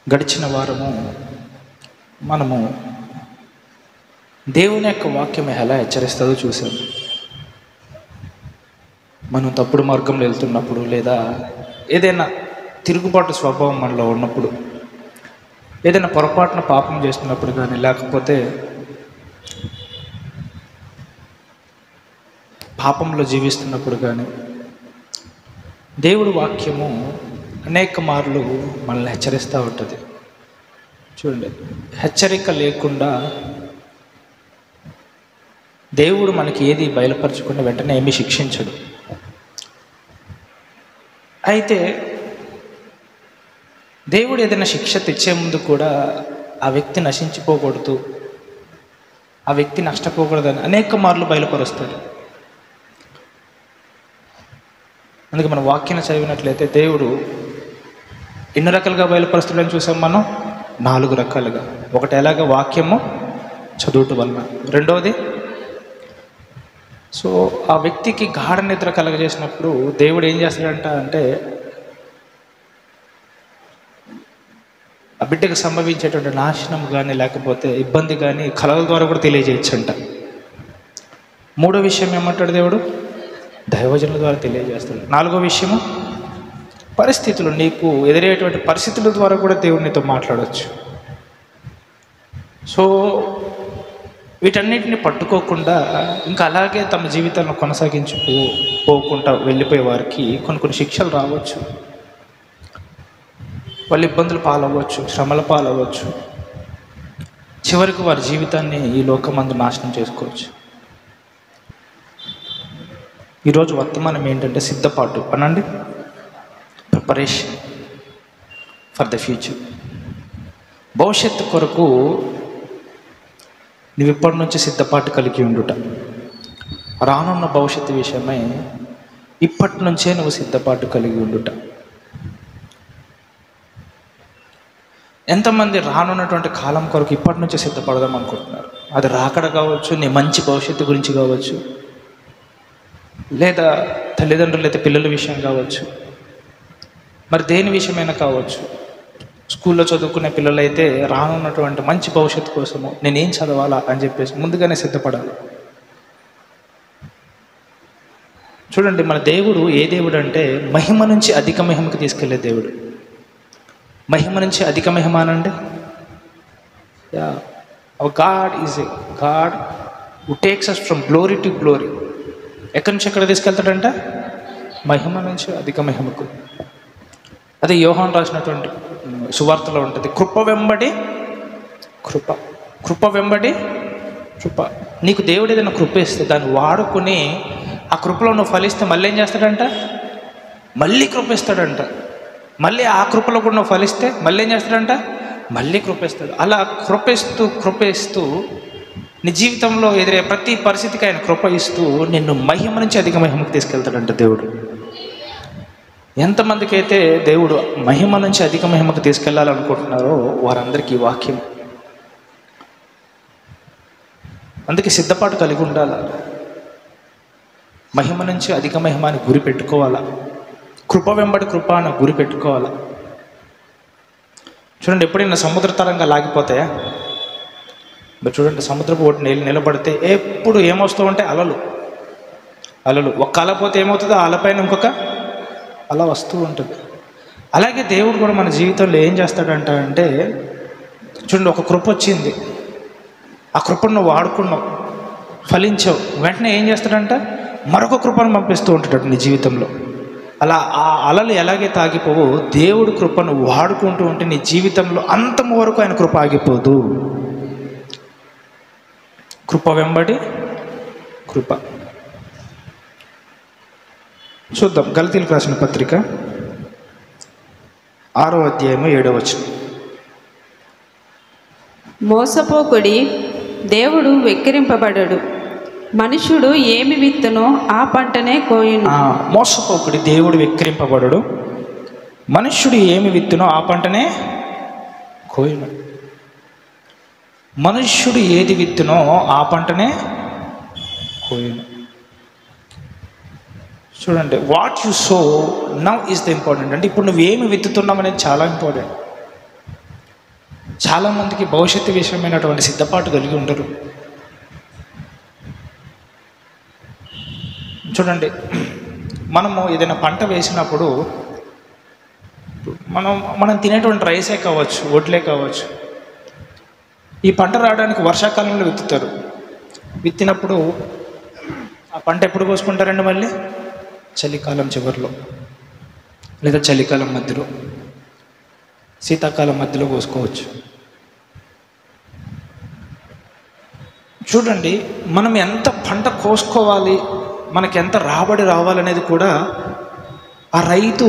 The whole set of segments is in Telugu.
గడిచిన వారము మనము దేవుని యొక్క వాక్యం ఎలా హెచ్చరిస్తుందో చూసాం. మనం తప్పుడు మార్గంలో వెళ్తున్నప్పుడు, లేదా ఏదైనా తిరుగుబాటు స్వభావం మనలో ఉన్నప్పుడు, ఏదైనా పొరపాటున పాపం చేస్తున్నప్పుడు కానీ, లేకపోతే పాపంలో జీవిస్తున్నప్పుడు కానీ, దేవుడి వాక్యము అనేక మార్లు మనల్ని హెచ్చరిస్తూ ఉంటుంది. చూడండి, హెచ్చరిక లేకుండా దేవుడు మనకి ఏది బయలుపరచకుండా వెంటనే ఏమీ శిక్షించడు. అయితే దేవుడు ఏదైనా శిక్ష తెచ్చే ముందు కూడా ఆ వ్యక్తి నశించిపోకూడదు, ఆ వ్యక్తి నష్టపోకూడదని అనేక మార్లు బయలుపరుస్తాడు. అందుకే మనం వాక్యాన్ని చదివినట్లయితే దేవుడు ఎన్ని రకాలుగా బయలుపరుస్తాడని చూసాం మనం. 4 రకాలుగా. ఒకటి ఎలాగ వాక్యము చదువుట వలన, రెండవది సో ఆ వ్యక్తికి గాఢ నిద్ర కలగజేసినప్పుడు దేవుడు ఏం చేస్తాడంట అంటే ఆ బిడ్డకు సంభవించేటువంటి నాశనం కానీ, లేకపోతే ఇబ్బంది కానీ కళల ద్వారా కూడా తెలియజేయచ్చంట. మూడో విషయం ఏమంటాడు దేవుడు? దైవజనుల ద్వారా తెలియజేస్తాడు. 4వ విషయము పరిస్థితులు, నీకు ఎదురయ్యేటువంటి పరిస్థితుల ద్వారా కూడా దేవుడు నీతో మాట్లాడవచ్చు. సో వీటన్నిటిని పట్టుకోకుండా ఇంకా అలాగే తమ జీవితాలను కొనసాగించుకోకుండా వెళ్ళిపోయే వారికి కొన్ని శిక్షలు రావచ్చు, వాళ్ళు ఇబ్బందులు పాలవ్వచ్చు, శ్రమల పాలవ్వచ్చు, చివరికి వారి జీవితాన్ని ఈ లోకమందు నాశనం చేసుకోవచ్చు. ఈరోజు వర్తమానం ఏంటంటే సిద్ధపాటు అనండి, ప్రిపరేషన్ ఫర్ ద ఫ్యూచర్. భవిష్యత్తు కొరకు నువ్వు ఇప్పటి నుంచి సిద్ధపాటు కలిగి ఉండుట. రానున్న భవిష్యత్తు విషయమై ఇప్పటి నుంచే నువ్వు సిద్ధపాటు కలిగి ఉండుట. ఎంతమంది రానున్నటువంటి కాలం కొరకు ఇప్పటి నుంచే సిద్ధపడదాం అనుకుంటున్నారు? అది రాకడ కావచ్చు, నీ మంచి భవిష్యత్తు గురించి కావచ్చు, లేదా తల్లిదండ్రులు అయితే పిల్లల విషయం కావచ్చు, మరి దేని విషయమైనా కావచ్చు. స్కూల్లో చదువుకునే పిల్లలైతే రానున్నటువంటి మంచి భవిష్యత్తు కోసము నేనేం చదవాలా అని చెప్పేసి ముందుగానే సిద్ధపడాలి. చూడండి, మన దేవుడు ఏ దేవుడు అంటే మహిమ నుంచి అధిక మహిమకి తీసుకెళ్లే దేవుడు. మహిమ నుంచి అధిక మహిమ అనండి. God is a God who takes us from glory to glory. ఎక్కడి నుంచి ఎక్కడ తీసుకెళ్తాడంట? మహిమ నుంచి అధిక మహిమకు. అదే యోహాను రాసినటువంటి సువార్తలో ఉంటుంది, కృప వెంబడి కృప, కృప వెంబడి కృప. నీకు దేవుడు ఏదైనా కృప ఇస్తే దాన్ని వాడుకుని ఆ కృపలో నువ్వు ఫలిస్తే మళ్ళీ ఏం చేస్తాడంట? మళ్ళీ కృప ఇస్తాడంట. మళ్ళీ ఆ కృపలో కూడా నువ్వు ఫలిస్తే మళ్ళీ ఏం చేస్తాడంట? మళ్ళీ కృప ఇస్తాడు. అలా కృప ఇస్తూ నీ జీవితంలో ఎదురే ప్రతి పరిస్థితికి ఆయన కృప ఇస్తూ నిన్ను మహిమ నుంచి అధిక మహిమకు తీసుకెళ్తాడంట దేవుడు. ఎంతమందికి అయితే దేవుడు మహిమ నుంచి అధిక మహిమకు తీసుకెళ్లాలనుకుంటున్నారో వారందరికీ వాక్యం. అందుకే సిద్ధపాటు కలిగి ఉండాలా. మహిమ నుంచి అధిక మహిమ అని గురి పెట్టుకోవాలా. కృప వెంబడి కృప అని గురి పెట్టుకోవాలా. చూడండి, ఎప్పుడైనా సముద్ర తరంగా లాగిపోతాయా? మీరు చూడండి, సముద్రపు ఒడ్డు నిలబడితే ఎప్పుడు ఏమొస్తూ ఉంటే అలలు. ఒక్క అల పోతే ఏమవుతుందో ఆ అలపైన ఇంకొక అలా వస్తూ ఉంటుంది. అలాగే దేవుడు కూడా మన జీవితంలో ఏం చేస్తాడంట అంటే, చూడండి, ఒక కృప వచ్చింది, ఆ కృపను నువ్వు వాడుకున్నావు, ఫలించావు, వెంటనే ఏం చేస్తాడంట? మరొక కృపను పంపిస్తూ ఉంటాడు నీ జీవితంలో. అలా ఆ అలలు ఎలాగే తాగిపోవో దేవుడు కృపను వాడుకుంటూ ఉంటే నీ జీవితంలో అంతం వరకు ఆయన కృప ఆగిపోదు. కృప వెంబడి కృప. చూద్దాం, గలతీయులకు రాసిన పత్రిక 6వ అధ్యాయము 7వ వచనం. మోసపోకుడి, దేవుడు వెక్కిరింపబడడు. మనుషుడు ఏమి విత్తునో ఆ పంటనే కోయును. మోసపోకుడి, దేవుడు వెక్కిరింపబడడు. మనుష్యుడు ఏమి విత్తునో ఆ పంటనే కోయును. మనుష్యుడు ఏది విత్తునో ఆ పంటనే కోయును. చూడండి, what you so now is the important. అంటే ఇప్పుడు నువ్వేమి విత్తుతున్నావు అనేది చాలా ఇంపార్టెంట్. చాలామందికి భవిష్యత్తు విషయమైనటువంటి సిద్ధపాటు కలిగి ఉండరు. చూడండి, మనము ఏదైనా పంట వేసినప్పుడు మనం తినేటువంటి రైసే కావచ్చు, వడ్లే కావచ్చు, ఈ పంట రావడానికి వర్షాకాలంలో విత్తుతారు. విత్తినప్పుడు ఆ పంట ఎప్పుడు కోసుకుంటారండి? మళ్ళీ చలికాలం చివరిలో, లేదా చలికాలం మధ్యలో, శీతాకాలం మధ్యలో కోసుకోవచ్చు. చూడండి, మనం ఎంత పంట కోసుకోవాలి, మనకి ఎంత రాబడి రావాలనేది కూడా ఆ రైతు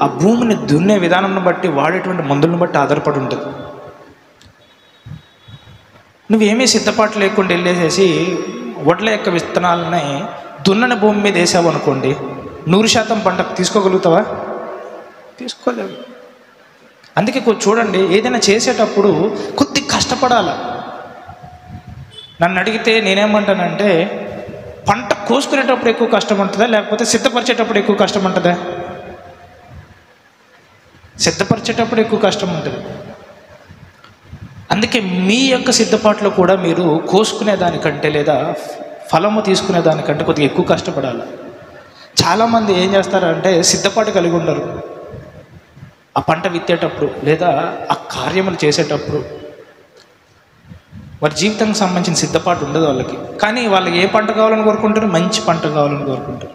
ఆ భూమిని దున్నే విధానం బట్టి, వాడేటువంటి మందులను బట్టి ఆధారపడి ఉంటుంది. నువ్వేమీ సిద్ధపాటు లేకుండా వెళ్ళేసేసి వడ్ల యొక్క విత్తనాలని దున్నని భూమి మీద వేసావు అనుకోండి, 100% పంట తీసుకోగలుగుతావా? తీసుకోలేవు. అందుకే చూడండి, ఏదైనా చేసేటప్పుడు కొద్ది కష్టపడాలి. నన్ను అడిగితే నేనేమంటానంటే, పంట కోసుకునేటప్పుడు ఎక్కువ కష్టం ఉంటుందా, లేకపోతే సిద్ధపరిచేటప్పుడు ఎక్కువ కష్టం ఉంటుందా? సిద్ధపరిచేటప్పుడు ఎక్కువ కష్టం ఉంటుంది. అందుకే మీ యొక్క సిద్ధపాటులో కూడా మీరు కోసుకునే దానికంటే, లేదా ఫలము తీసుకునే దానికంటే కొద్దిగా ఎక్కువ కష్టపడాలి. చాలామంది ఏం చేస్తారంటే, సిద్ధపాటు కలిగి ఉండరు. ఆ పంట విత్తేటప్పుడు లేదా ఆ కార్యములు చేసేటప్పుడు వారి జీవితానికి సంబంధించిన సిద్ధపాటు ఉండదు వాళ్ళకి. కానీ వాళ్ళకి ఏ పంట కావాలని కోరుకుంటారు? మంచి పంట కావాలని కోరుకుంటారు.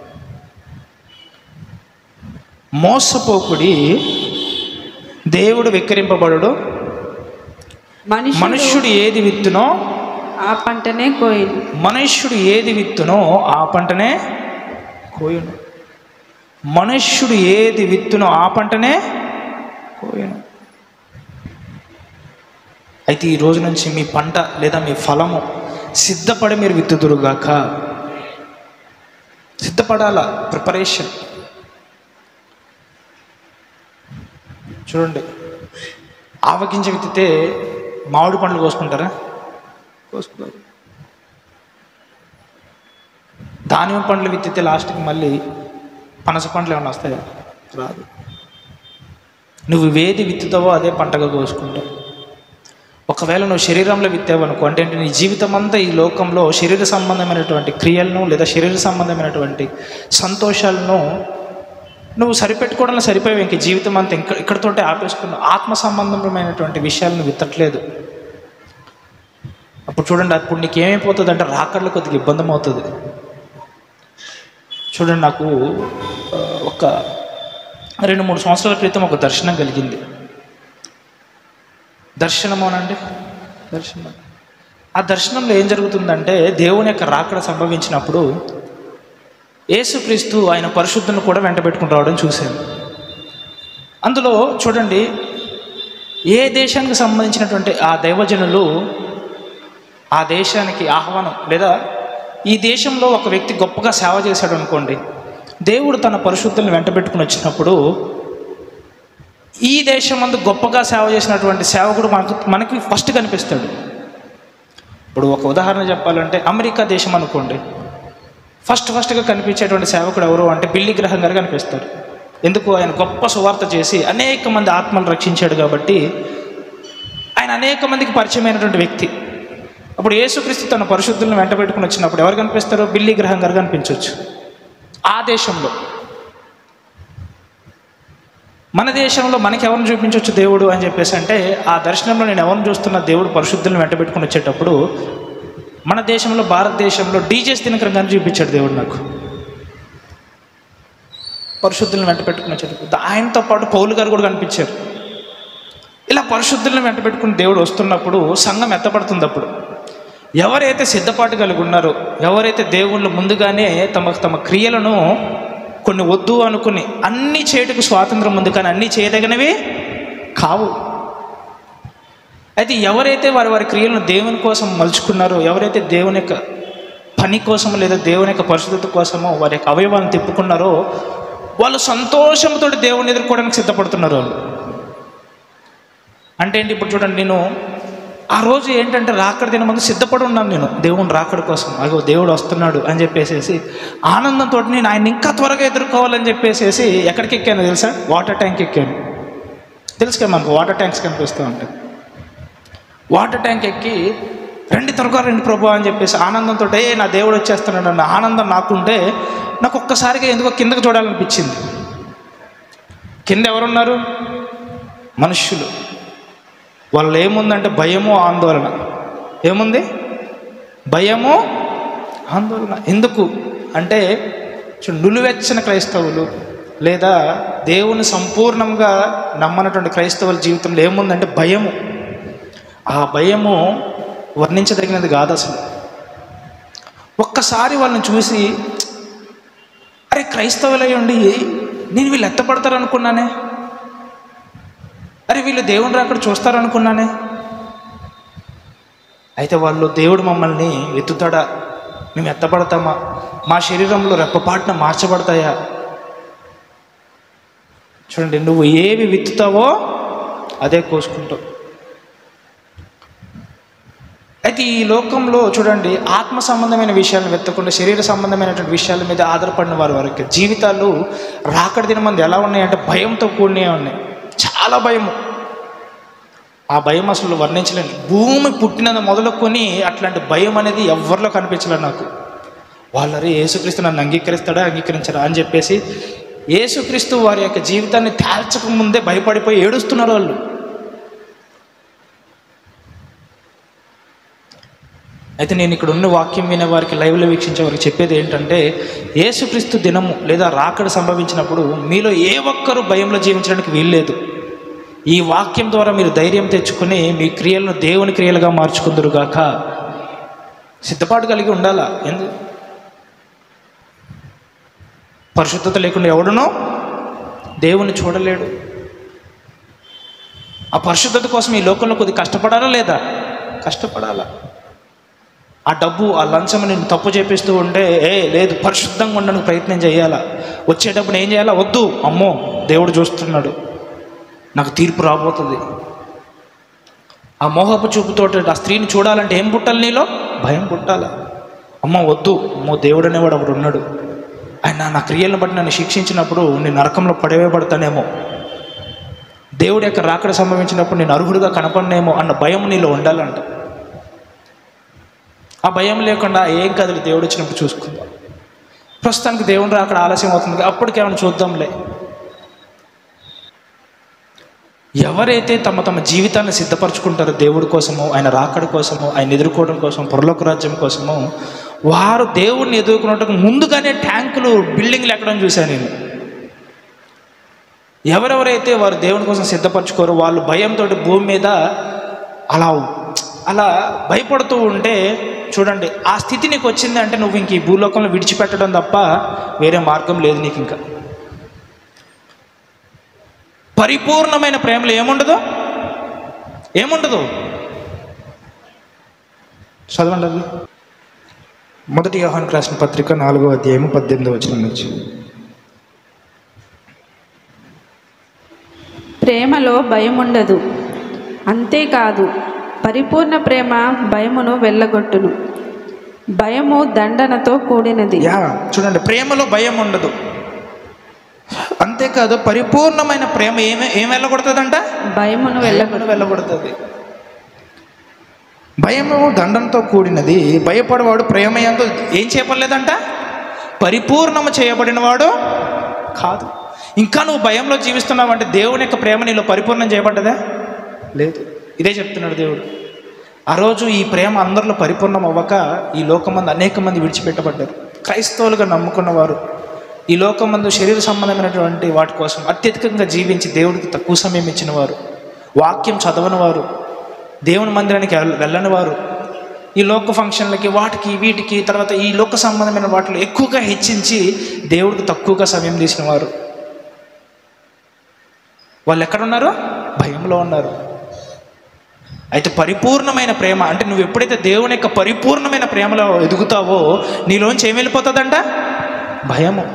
మోసపోకుడి, దేవుడు వెక్కిరింపబడడు. మనుష్యుడు ఏది విత్తునో ఆ పంటనే కోయును. మనుష్యుడు ఏది విత్తునో ఆ పంటనే కోయును. మనుష్యుడు ఏది విత్తునో ఆ పంటనే కోయును. అయితే ఈ రోజు నుంచి మీ పంట లేదా మీ ఫలము సిద్ధపడి మీరు విత్తుదురుగాక. సిద్ధపడాల, ప్రిపరేషన్. చూడండి, ఆవగింజ విత్తితే మామిడి పండ్లు కోసుకుంటారా? కోసుకోరు. దానిమ్మ పండ్లు విత్తితే లాస్ట్కి మళ్ళీ పనస పండ్లు ఏమైనా వస్తాయా? రాదు. నువ్వు ఏది విత్తుతావో అదే పంటగా కోసుకుంటావు. ఒకవేళ నువ్వు శరీరంలో విత్తావనుకో, అంటే నీ జీవితం అంతా ఈ లోకంలో శరీర సంబంధమైనటువంటి క్రియలను లేదా శరీర సంబంధమైనటువంటి సంతోషాలను నువ్వు సరిపెట్టుకోవడంలో సరిపోయావు. ఇంక జీవితం అంతా ఇక్కడితోటే ఆపేసుకున్నావు. ఆత్మ సంబంధమైనటువంటి విషయాలను విత్తట్లేదు. అప్పుడు చూడండి, అప్పుడు నీకు ఏమైపోతుంది అంటే రాకడలో కొద్దిగా ఇబ్బంది అవుతుంది. చూడండి, నాకు ఒక 2-3 సంవత్సరాల క్రితం ఒక దర్శనం కలిగింది. దర్శనమోనండి, దర్శనం. ఆ దర్శనంలో ఏం జరుగుతుందంటే, దేవుని యొక్క రాకడ సంభవించినప్పుడు యేసుక్రీస్తు ఆయన పరిశుద్ధులను కూడా వెంట పెట్టుకుని రావడం చూశాను. అందులో చూడండి, ఏ దేశానికి సంబంధించినటువంటి ఆ దైవజనులు ఆ దేశానికి ఆహ్వానం, లేదా ఈ దేశంలో ఒక వ్యక్తి గొప్పగా సేవ చేశాడు అనుకోండి, దేవుడు తన పరిశుద్ధులను వెంట పెట్టుకుని వచ్చినప్పుడు ఈ దేశం అందు గొప్పగా సేవ చేసినటువంటి సేవకుడు మనకి ఫస్ట్ కనిపిస్తాడు. ఇప్పుడు ఒక ఉదాహరణ చెప్పాలంటే, అమెరికా దేశం అనుకోండి, ఫస్ట్గా కనిపించేటువంటి సేవకుడు ఎవరు అంటే బిల్లీ గ్రహం గారు కనిపిస్తారు. ఎందుకు? ఆయన గొప్ప సువార్త చేసి అనేక మంది ఆత్మలు రక్షించాడు కాబట్టి ఆయన అనేక మందికి పరిచయమైనటువంటి వ్యక్తి. అప్పుడు యేసుక్రీస్తు తన పరిశుద్ధులను వెంట పెట్టుకుని వచ్చినప్పుడు ఎవరు కనిపిస్తారో? బిల్లీ గ్రహం గారు కనిపించవచ్చు ఆ దేశంలో. మన దేశంలో మనకి ఎవరిని చూపించవచ్చు దేవుడు అని చెప్పేసి అంటే, ఆ దర్శనంలో నేను ఎవరిని చూస్తున్నా, దేవుడు పరిశుద్ధులను వెంట పెట్టుకుని వచ్చేటప్పుడు మన దేశంలో, భారతదేశంలో డీజేస్ దినకరం గారిని చూపించాడు దేవుడు నాకు. పరిశుద్ధులను వెంట పెట్టుకుని వచ్చేటప్పుడు ఆయనతో పాటు పౌలు గారు కూడా కనిపించారు. ఇలా పరిశుద్ధులను వెంట పెట్టుకుని దేవుడు వస్తున్నప్పుడు సంఘం ఎత్తపడుతుంది. అప్పుడు ఎవరైతే సిద్ధపాటు కలిగి ఉన్నారో, ఎవరైతే దేవుళ్ళు ముందుగానే తమ క్రియలను కొన్ని వద్దు అనుకుని అన్నీ చేయటకు స్వాతంత్రం ఉంది, కానీ అన్నీ చేయదగినవి కావు. అయితే ఎవరైతే వారి క్రియలను దేవుని కోసం మలుచుకున్నారో, ఎవరైతే దేవుని యొక్క పని కోసం లేదా దేవుని యొక్క పరిశుద్ధత కోసమో వారి యొక్క అవయవాలను తిప్పుకున్నారో, వాళ్ళు సంతోషంతో దేవుని ఎదుర్కోవడానికి సిద్ధపడుతున్నారు వాళ్ళు. అంటే ఏంటి? ఇప్పుడు చూడండి, నేను ఆ రోజు ఏంటంటే రాకడ దిన ముందు సిద్ధపడి ఉన్నాను. నేను దేవుని రాకడ కోసం, అగో దేవుడు వస్తున్నాడు అని చెప్పేసి ఆనందంతో నేను ఆయన ఇంకా త్వరగా ఎదుర్కోవాలని చెప్పేసి ఎక్కడికి ఎక్కాను తెలుసా? వాటర్ ట్యాంక్ ఎక్కాను. తెలుసు కదా మనకు వాటర్ ట్యాంక్స్ కనిపిస్తూ ఉంటాయి. వాటర్ ట్యాంక్ ఎక్కి రండి త్వరగా రండి ప్రభు అని చెప్పేసి ఆనందంతో నా దేవుడు వచ్చేస్తున్నాడు అన్న ఆనందం నాకుంటే నాకు ఒక్కసారిగా ఎందుకో కిందకు చూడాలనిపించింది. కింద ఎవరున్నారు? మనుష్యులు. వాళ్ళు ఏముందంటే భయము ఆందోళన. ఏముంది? భయము ఆందోళన. ఎందుకు అంటే నులువెచ్చని క్రైస్తవులు లేదా దేవుని సంపూర్ణంగా నమ్మనటువంటి క్రైస్తవుల జీవితంలో ఏముందంటే భయము. ఆ భయము వర్ణించదగినది కాదు అసలు. ఒక్కసారి వాళ్ళని చూసి అరే క్రైస్తవులై ఉండి నేను వీళ్ళు ఎత్తపడతారు అనుకున్నానే, అరే వీళ్ళు దేవుని రాకడ చూస్తారు అనుకున్నానే. అయితే వాళ్ళు దేవుడు మమ్మల్ని ఎత్తుతాడా, మేము ఎత్తపడతామా, మా శరీరంలో రెప్పపాటున మార్చబడతాయా? చూడండి, నువ్వు ఏవి విత్తుతావో అదే కోసుకుంటావు. అయితే ఈ లోకంలో చూడండి, ఆత్మ సంబంధమైన విషయాలను వెతకకుండా శరీర సంబంధమైనటువంటి విషయాల మీద ఆధారపడిన వారి వరకు జీవితాలు రాకడ దినమంది ఎలా ఉన్నాయంటే భయంతో కూడినవి ఉన్నాయి. చాలా భయము. ఆ భయం అసలు వర్ణించలేను. భూమి పుట్టినది మొదలుకొని అట్లాంటి భయం అనేది ఎవరిలో కనిపించలేదు నాకు. వాళ్ళరే యేసుక్రీస్తు నన్ను అంగీకరిస్తాడా అంగీకరించడా అని చెప్పేసి యేసుక్రీస్తు వారి యొక్క జీవితాన్ని తేల్చక ముందే భయపడిపోయి ఏడుస్తున్నారు వాళ్ళు. అయితే నేను ఇక్కడ ఉన్న వాక్యం వినే వారికి, లైవ్లో వీక్షించే వారికి చెప్పేది ఏంటంటే, యేసుక్రీస్తు దినము లేదా రాకడ సంభవించినప్పుడు మీలో ఏ ఒక్కరూ భయంలో జీవించడానికి వీల్లేదు. ఈ వాక్యం ద్వారా మీరు ధైర్యం తెచ్చుకొని మీ క్రియలను దేవుని క్రియలుగా మార్చుకుందురుగాక. సిద్ధపాటు కలిగి ఉండాలా. పరిశుద్ధత లేకుండా ఎవడునో దేవుని చూడలేడు. ఆ పరిశుద్ధత కోసం ఈ లోకంలో కొద్దిగా కష్టపడాలా లేదా? కష్టపడాలా. ఆ డబ్బు, ఆ లంచం నేను తప్పు చేపిస్తూ ఉంటే లేదు పరిశుద్ధంగా ఉండడానికి ప్రయత్నం చేయాలా. వచ్చేటప్పుడు ఏం చేయాలా? వద్దు, అమ్మో దేవుడు చూస్తున్నాడు, నాకు తీర్పు రాబోతుంది. ఆ మోహపు చూపుతోటి ఆ స్త్రీని చూడాలంటే ఏం పుట్టాలి? నీలో భయం పుట్టాలా. అమ్మో వద్దు, అమ్మో దేవుడు అనేవాడు ఒకడు ఉన్నాడు, ఆయన నా క్రియలను బట్టి నన్ను శిక్షించినప్పుడు నేను నరకంలో పడవేయబడతానేమో, దేవుడి యొక్క రాకడ సంభవించినప్పుడు నేను అర్హుడుగా కనపడనేమో అన్న భయం నీలో ఉండాలంట. ఆ భయం లేకుండా ఏం కదలు దేవుడు వచ్చినప్పుడు చూసుకుందాం, ప్రస్తుతానికి దేవుని రాకడ ఆలస్యం అవుతుంది, అప్పటికేమైనా చూద్దాంలే. ఎవరైతే తమ తమ జీవితాన్ని సిద్ధపరచుకుంటారో దేవుడి కోసము, ఆయన రాకడ కోసము, ఆయన ఎదుర్కోవడం కోసం, పరలోక రాజ్యం కోసము, వారు దేవుడిని ఎదుర్కొనటం ముందుగానే ట్యాంకులు, బిల్డింగ్లు ఎక్కడం చూశాను నేను. ఎవరెవరైతే వారు దేవుని కోసం సిద్ధపరచుకోరు వాళ్ళు భయంతో భూమి మీద అలా భయపడుతూ ఉంటే చూడండి, ఆ స్థితి నీకు వచ్చింది అంటే నువ్వు ఇంక ఈ భూలోకంలో విడిచిపెట్టడం తప్ప వేరే మార్గం లేదు నీకు. ఇంకా పరిపూర్ణమైన ప్రేమలో ఏముండదు. చదవండి అది. 1 యోహానుకు రాసిన పత్రిక 4వ అధ్యాయము 18వ వచనం నుంచి. ప్రేమలో భయం ఉండదు, అంతేకాదు పరిపూర్ణ ప్రేమ భయమును వెళ్ళగొట్టును. భయము దండనతో కూడినది. చూడండి, ప్రేమలో భయం ఉండదు, అంతేకాదు పరిపూర్ణమైన ప్రేమ ఏం వెళ్ళగొడుతుందంట? భయమును వెళ్ళగొడుతుంది. భయము దండంతో కూడినది, భయపడేవాడు ప్రేమ యందు ఏం చేయబడలేదంట? పరిపూర్ణము చేయబడిన వాడు కాదు. ఇంకా నువ్వు భయంలో జీవిస్తున్నావు అంటే దేవుని యొక్క ప్రేమ నీలో పరిపూర్ణం చేయబడ్డదా? లేదు. ఇదే చెప్తున్నాడు దేవుడు. ఆ రోజు ఈ ప్రేమ అందరిలో పరిపూర్ణం అవ్వక ఈ లోకమందు అనేక మంది విడిచిపెట్టబడ్డారు. క్రైస్తవులుగా నమ్ముకున్నవారు ఈ లోకమందు శరీర సంబంధమైనటువంటి వాటి కోసం అత్యధికంగా జీవించి దేవుడికి తక్కువ సమయం ఇచ్చిన వారు, వాక్యం చదవని వారు, దేవుని మందిరానికి వెళ్ళని వారు, ఈ లోక ఫంక్షన్లకి వాటికి వీటికి తర్వాత ఈ లోక సంబంధమైన వాటిలో ఎక్కువగా హెచ్చించి దేవుడికి తక్కువగా సమయం తీసిన వారు, వాళ్ళు ఎక్కడున్నారు? భయంలో ఉన్నారు. అయితే పరిపూర్ణమైన ప్రేమ అంటే నువ్వు ఎప్పుడైతే దేవుని యొక్క పరిపూర్ణమైన ప్రేమలో ఎదుగుతావో నీలోంచి ఏం వెళ్ళిపోతుందంట? భయము.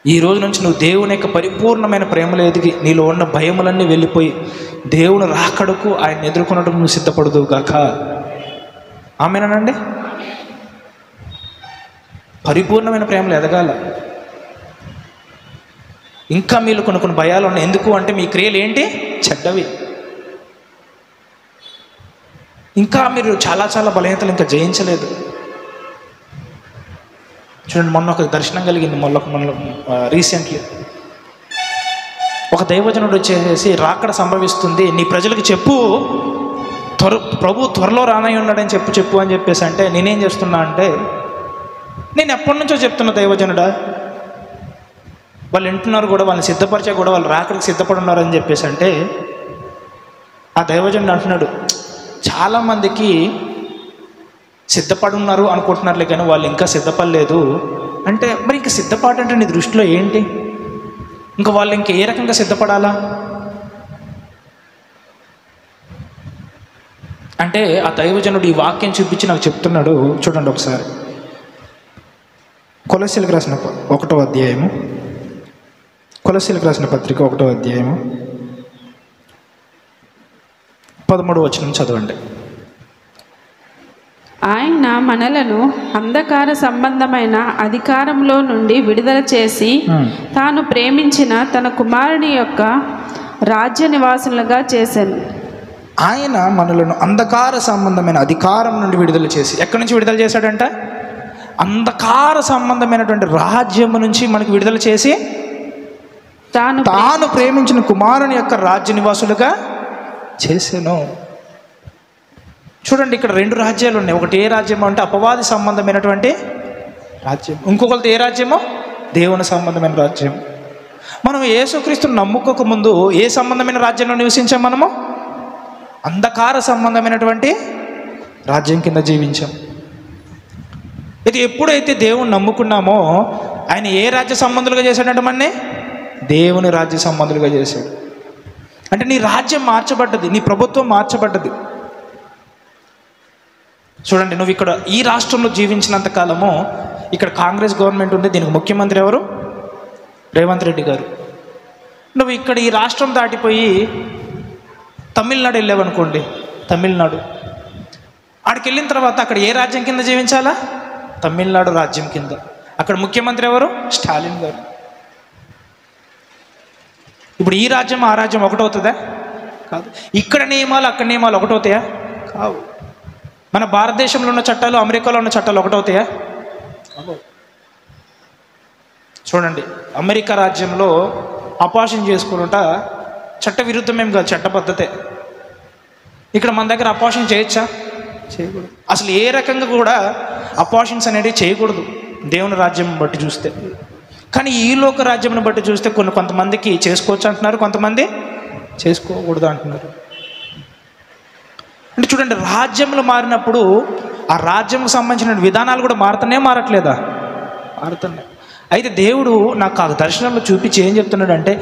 ఈ రోజు నుంచి నువ్వు దేవుని యొక్క పరిపూర్ణమైన ప్రేమలో ఎదిగి నీలో ఉన్న భయములన్నీ వెళ్ళిపోయి దేవుని రాకడకు ఆయన ఎదుర్కొనడం నువ్వు సిద్ధపడదు గాక. ఆమేనండి. పరిపూర్ణమైన ప్రేమలో ఎదగాల. ఇంకా మీలో కొన్ని భయాలు ఉన్నాయి. ఎందుకు అంటే మీ క్రియలు ఏంటి? చెడ్డవి. ఇంకా మీరు చాలా చాలా బలహీనతలు ఇంకా జయించలేదు. చూడండి, మొన్న ఒక దర్శనం కలిగింది. మొన్న రీసెంట్లీ ఒక దైవజనుడు వచ్చేసి, రాకడ సంభవిస్తుంది, నీ ప్రజలకు చెప్పు, ప్రభు త్వరలో రానై ఉన్నాడని చెప్పు అని చెప్పేసి అంటే, నేనేం చేస్తున్నా అంటే, నేను ఎప్పటి నుంచో చెప్తున్నా దైవజనుడా, వాళ్ళు వింటున్నారు కూడా, వాళ్ళని సిద్ధపరిచే కూడా, వాళ్ళు రాకడికి సిద్ధపడి ఉన్నారని చెప్పేసి అంటే, ఆ దైవజనుడు అంటున్నాడు, చాలామందికి సిద్ధపడి ఉన్నారు అనుకుంటున్నారులే కానీ వాళ్ళు ఇంకా సిద్ధపడలేదు అంటే, మరి ఇంకా సిద్ధపడంటే నీ దృష్టిలో ఏంటి? ఇంకా వాళ్ళు ఇంకా ఏ రకంగా సిద్ధపడాలా అంటే, ఆ దైవజనుడు ఈ వాక్యం చూపించి నాకు చెప్తున్నాడు. చూడండి ఒకసారి, కొలస్సీలకు రాసిన 1వ అధ్యాయము, కొలస్సీలకు రాసిన పత్రిక 1వ అధ్యాయము 13వ వచనం చదవండి. ఆయన మనలను అంధకార సంబంధమైన అధికారంలో నుండి విడుదల చేసి తాను ప్రేమించిన తన కుమారుని యొక్క రాజ్య నివాసులుగా చేశాను. ఆయన మనలను అంధకార సంబంధమైన అధికారం నుండి విడుదల చేసి, ఎక్కడి నుంచి విడుదల చేశాడంట? అంధకార సంబంధమైనటువంటి రాజ్యము నుంచి మనకు విడుదల చేసి తాను ప్రేమించిన కుమారుని యొక్క రాజ్య నివాసులుగా చేశాను. చూడండి, ఇక్కడ 2 రాజ్యాలు ఉన్నాయి. ఒకటి ఏ రాజ్యమో అంటే అపవాది సంబంధమైనటువంటి రాజ్యం, ఇంకొకటి ఏ రాజ్యమో దేవుని సంబంధమైన రాజ్యం. మనం యేసుక్రీస్తుని నమ్ముకోక ముందు ఏ సంబంధమైన రాజ్యంలో నివసించాం? మనము అంధకార సంబంధమైనటువంటి రాజ్యం కింద జీవించాం. ఇది ఎప్పుడైతే దేవుని నమ్ముకున్నామో ఆయన ఏ రాజ్య సంబంధులుగా చేశాడంటే మనని దేవుని రాజ్య సంబంధులుగా చేశాడు. అంటే నీ రాజ్యం మార్చబడ్డది, నీ ప్రభుత్వం మార్చబడ్డది. చూడండి, నువ్వు ఇక్కడ ఈ రాష్ట్రంలో జీవించినంత కాలము ఇక్కడ కాంగ్రెస్ గవర్నమెంట్ ఉంది, దీనికి ముఖ్యమంత్రి ఎవరు? రేవంత్ రెడ్డి గారు. నువ్వు ఇక్కడ ఈ రాష్ట్రం దాటిపోయి తమిళనాడు వెళ్ళావనుకోండి, తమిళనాడు ఆడికి వెళ్ళిన తర్వాత అక్కడ ఏ రాజ్యం కింద జీవించాలా? తమిళనాడు రాజ్యం కింద. అక్కడ ముఖ్యమంత్రి ఎవరు? స్టాలిన్ గారు. ఇప్పుడు ఈ రాజ్యం ఆ రాజ్యం ఒకటవుతుందా? కాదు. ఇక్కడ నియమాలు అక్కడ నియమాలు ఒకటవుతాయా? కావు. మన భారతదేశంలో ఉన్న చట్టాలు అమెరికాలో ఉన్న చట్టాలు ఒకటవుతాయా? చూడండి, అమెరికా రాజ్యంలో అపార్షన్ చేసుకుంటా చట్ట విరుద్ధమేం కాదు, చట్ట పద్ధతే. ఇక్కడ మన దగ్గర అపార్షన్ చేయొచ్చా? చేయకూడదు. అసలు ఏ రకంగా కూడా అపార్షన్స్ అనేవి చేయకూడదు దేవుని రాజ్యం బట్టి చూస్తే. కానీ ఈ లోక రాజ్యం బట్టి చూస్తే కొంతమందికి చేసుకోవచ్చు అంటున్నారు, కొంతమంది చేసుకోకూడదు అంటున్నారు. అంటే చూడండి, రాజ్యములు మారినప్పుడు ఆ రాజ్యంకు సంబంధించిన విధానాలు కూడా మారట్లేదా? మారుతున్నాయి. అయితే దేవుడు నాకు ఆ దర్శనంలో చూపించి ఏం చెప్తున్నాడంటే,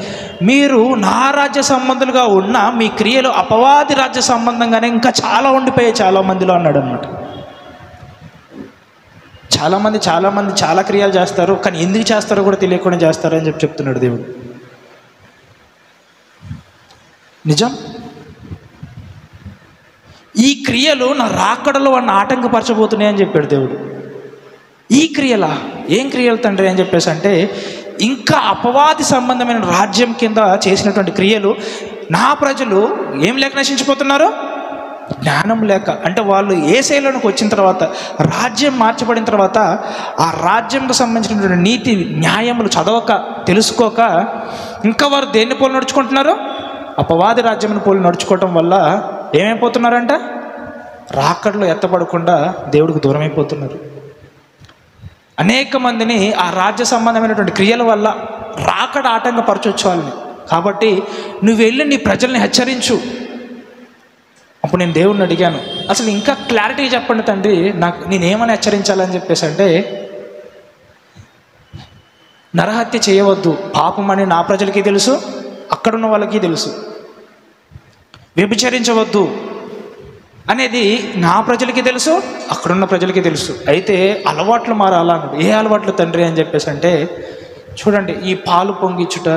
మీరు నా రాజ్య సంబంధులుగా ఉన్న మీ క్రియలు అపవాది రాజ్య సంబంధంగానే ఇంకా చాలా ఉండిపోయాయి చాలా మందిలో అన్నాడు అనమాట. చాలామంది చాలా క్రియలు చేస్తారు, కానీ ఎందుకు చేస్తారో కూడా తెలియకుండా చేస్తారని చెప్తున్నాడు దేవుడు. నిజం. ఈ క్రియలు నా రాకడలో వాడిని ఆటంకపరచబోతున్నాయని చెప్పాడు దేవుడు. ఈ క్రియలా? ఏం క్రియలు తండ్రి అని చెప్పేసి అంటే, ఇంకా అపవాది సంబంధమైన రాజ్యం కింద చేసినటువంటి క్రియలు నా ప్రజలు ఏం లేక నశించిపోతున్నారు? జ్ఞానం లేక. అంటే వాళ్ళు యేసయ్యలోనికి వచ్చిన తర్వాత, రాజ్యం మార్చబడిన తర్వాత, ఆ రాజ్యంకు సంబంధించినటువంటి నీతి న్యాయములు చదవక తెలుసుకోక ఇంకా వారు దేన్ని పోలి నడుచుకుంటున్నారు? అపవాది రాజ్యం పోలి నడుచుకోవటం వల్ల ఏమైపోతున్నారంట? రాకడలో ఎత్తపడకుండా దేవుడికి దూరం అయిపోతున్నారు. అనేక మందిని ఆ రాజ్య సంబంధమైనటువంటి క్రియల వల్ల రాకడ ఆటంకపరచొచ్చు వాళ్ళని. కాబట్టి నువ్వు వెళ్ళి నీ ప్రజల్ని హెచ్చరించు. అప్పుడు నేను దేవుడిని అడిగాను, అసలు ఇంకా క్లారిటీ చెప్పండి తండ్రి, నేనేమని హెచ్చరించాలని చెప్పేసి అంటే, నరహత్య చేయవద్దు, పాపం అని నా ప్రజలకి తెలుసు, అక్కడున్న వాళ్ళకి తెలుసు. వ్యభిచరించవద్దు అనేది నా ప్రజలకి తెలుసు, అక్కడున్న ప్రజలకి తెలుసు. అయితే అలవాట్లు మారాలా అన్నాడు. ఏ అలవాట్లు తండ్రి అని చెప్పేసి అంటే, చూడండి, ఈ పాలు పొంగిచ్చుట,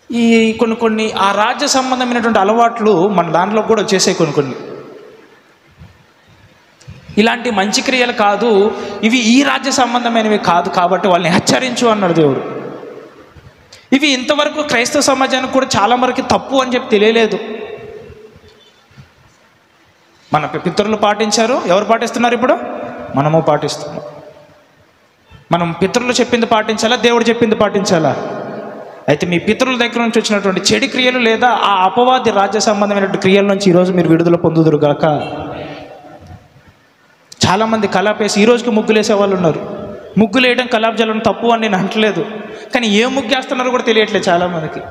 ఈ కొన్ని ఆ రాజ్య సంబంధమైనటువంటి అలవాట్లు మన దాంట్లో కూడా వచ్చేసాయి కొన్ని. ఇలాంటి మంచి క్రియలు కాదు, ఇవి ఈ రాజ్య సంబంధమైనవి కాదు, కాబట్టి వాళ్ళని హెచ్చరించు అన్నాడు దేవుడు. ఇవి ఇంతవరకు క్రైస్తవ సమాజానికి కూడా చాలా వరకు తప్పు అని చెప్పి తెలియలేదు. మన పితరులు పాటించారు, ఎవరు పాటిస్తున్నారు ఇప్పుడు? మనము పాటిస్తున్నాం. మనం పితరులు చెప్పింది పాటించాలా, దేవుడు చెప్పింది పాటించాలా? అయితే మీ పితరుల దగ్గర నుంచి వచ్చినటువంటి చెడు క్రియలు లేదా ఆ అపవాది రాజ్య సంబంధమైనటువంటి క్రియల నుంచి ఈరోజు మీరు విడుదల పొందుదురుగాక. చాలామంది కలాపేసి ఈ రోజుకి ముగ్గులు వేసే వాళ్ళు ఉన్నారు. ముగ్గులు వేయడం కలాప్ జలం తప్పు అని నేను అంటలేదు, కానీ ఏ ముగ్గు వేస్తున్నారో కూడా తెలియట్లేదు చాలామందికి.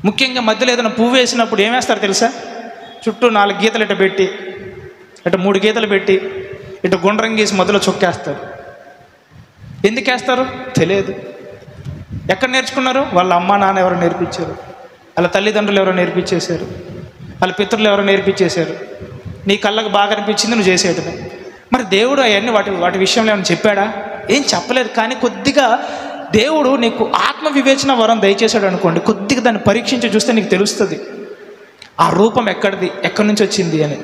ముఖ్యంగా మధ్యలో ఏదైనా పువ్వు వేసినప్పుడు ఏం వేస్తారు తెలుసా? చుట్టూ 4 గీతలు ఇటు పెట్టి, ఇటు 3 గీతలు పెట్టి, ఇటు గుండ్రం గీసి మధ్యలో చొక్కేస్తారు. ఎందుకు వేస్తారు తెలియదు. ఎక్కడ నేర్చుకున్నారు? వాళ్ళ అమ్మ నాన్న ఎవరో నేర్పించారు, వాళ్ళ తల్లిదండ్రులు ఎవరో నేర్పించేశారు, వాళ్ళ పితరులు ఎవరో నేర్పించేశారు. నీ కళ్ళకు బాగా అనిపించింది, నువ్వు చేసేయటమే. మరి దేవుడు అవన్నీ వాటి విషయంలో ఏమైనా చెప్పాడా? ఏం చెప్పలేదు. కానీ కొద్దిగా దేవుడు నీకు ఆత్మ వివేచన వరం దయచేశాడు అనుకోండి, కొద్దిగా దాన్ని పరీక్షించి చూస్తే నీకు తెలుస్తుంది ఆ రూపం ఎక్కడిది, ఎక్కడి నుంచి వచ్చింది అని.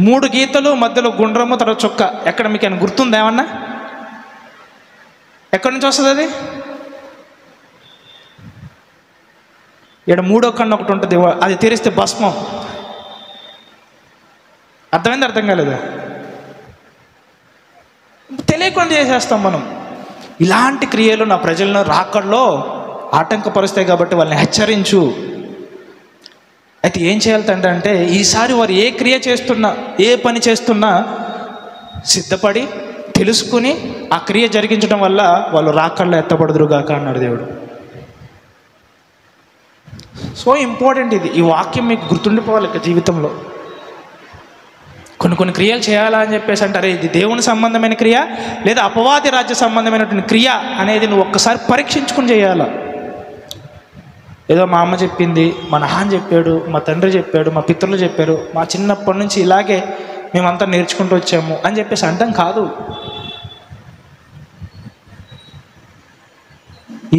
3 గీతలు మధ్యలో గుండ్రము తర్వాత చొక్క, ఎక్కడ మీకు ఏమైనా గుర్తుందా? ఏమన్నా ఎక్కడి నుంచి వస్తుంది అది? ఇక్కడ 3వ కన్ను ఒకటి ఉంటుంది, అది తెరిస్తే భస్మం. అర్థమైంది? అర్థం కాలేదా? తెలియకుండా చేసేస్తాం మనం. ఇలాంటి క్రియలు నా ప్రజలను రాకడలో ఆటంకపరుస్తాయి కాబట్టి వాళ్ళని హెచ్చరించు. అయితే ఏం చేయాలి తండ్రి అంటే, ఈసారి వారు ఏ క్రియ చేస్తున్నా, ఏ పని చేస్తున్నా సిద్ధపడి తెలుసుకుని ఆ క్రియ జరిగించడం వల్ల వాళ్ళు రాకడలో ఎత్తబడుదురుగాక అన్నాడు దేవుడు. సో ఇంపార్టెంట్ ఇది. ఈ వాక్యం మీకు గుర్తుండిపోవాలి ఇక జీవితంలో. కొన్ని క్రియలు చేయాలా అని చెప్పేసి అంటారే, ఇది దేవుని సంబంధమైన క్రియ లేదా అపవాది రాజ్య సంబంధమైనటువంటి క్రియ అనేది నువ్వు ఒక్కసారి పరీక్షించుకుని చేయాలా. ఏదో మా అమ్మ చెప్పింది, మా నాన్న చెప్పాడు, మా తండ్రి చెప్పాడు, మా పితరులు చెప్పారు, మా చిన్నప్పటి నుంచి ఇలాగే మేమంతా నేర్చుకుంటూ వచ్చాము అని చెప్పేసి అంటాం కాదు.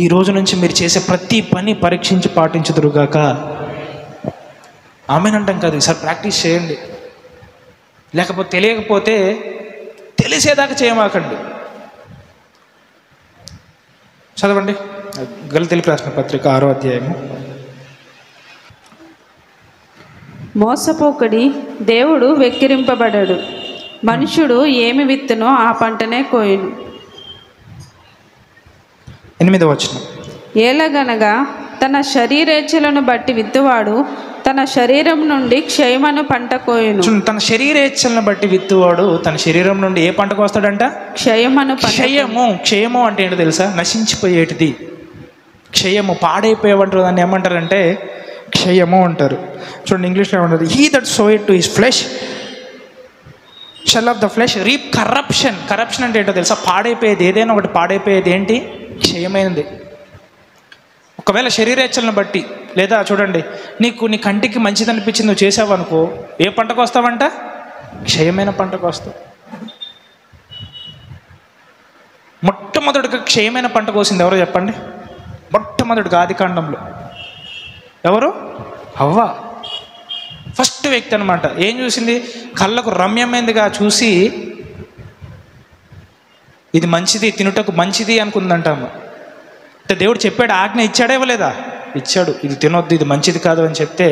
ఈ రోజు నుంచి మీరు చేసే ప్రతి పని పరీక్షించి పాటించుదురుగాక. ఆమెనంటాం కాదు, ఈసారి ప్రాక్టీస్ చేయండి. లేకపోతే తెలియకపోతే తెలిసేదాకా చేయమాకండి. చదవండి గలతీయులకు రాసిన పత్రిక 6వ అధ్యాయము. మోసపోకడి, దేవుడు వెక్కిరింపబడడు. మనుషుడు ఏమి విత్తునో ఆ పంటనే కోయును. 8వ వచనం. ఏలగనగా తన శరీరేచ్ఛలను బట్టి విత్తువాడు తన శరీరం నుండి క్షయమను పంట కోయును. తన శరీరేచ్ఛలను బట్టి విత్తువాడు తన శరీరం నుండి ఏ పంట కోస్తాడంట? క్షయమను. క్షయము అంటే ఏంటో తెలుసా? నశించిపోయేటిది. క్షయము, పాడైపోయేవంటారు. దాన్ని ఏమంటారంటే క్షయము అంటారు. చూడండి ఇంగ్లీష్లో ఏమంటారు? He that sowed to his flesh shall of the flesh reap corruption. Corruption అంటే ఏంటో తెలుసా? పాడైపోయేది. ఏదైనా ఒకటి పాడైపోయేది ఏంటి? క్షయమైనది. ఒకవేళ శరీరేచ్ఛలను బట్టి, లేదా చూడండి, నీ కంటికి మంచిది అనిపించింది నువ్వు చేసావు అనుకో, ఏ పంటకు వస్తావంట? క్షయమైన పంటకు వస్తావు. మొట్టమొదటిగా క్షయమైన పంట కోసింది ఎవరో చెప్పండి? మొట్టమొదటిగా ఆదికాండంలో ఎవరు? హవ్వ. ఫస్ట్ వ్యక్తి అనమాట. ఏం చూసింది? కళ్ళకు రమ్యమైనదిగా చూసి ఇది మంచిది, తినుటకు మంచిది అనుకుందంటాము. అంటే దేవుడు చెప్పాడు, ఆజ్ఞ ఇచ్చాడా ఇవ్వలేదా? ఇచ్చాడు. ఇది తినొద్దు, ఇది మంచిది కాదు అని చెప్తే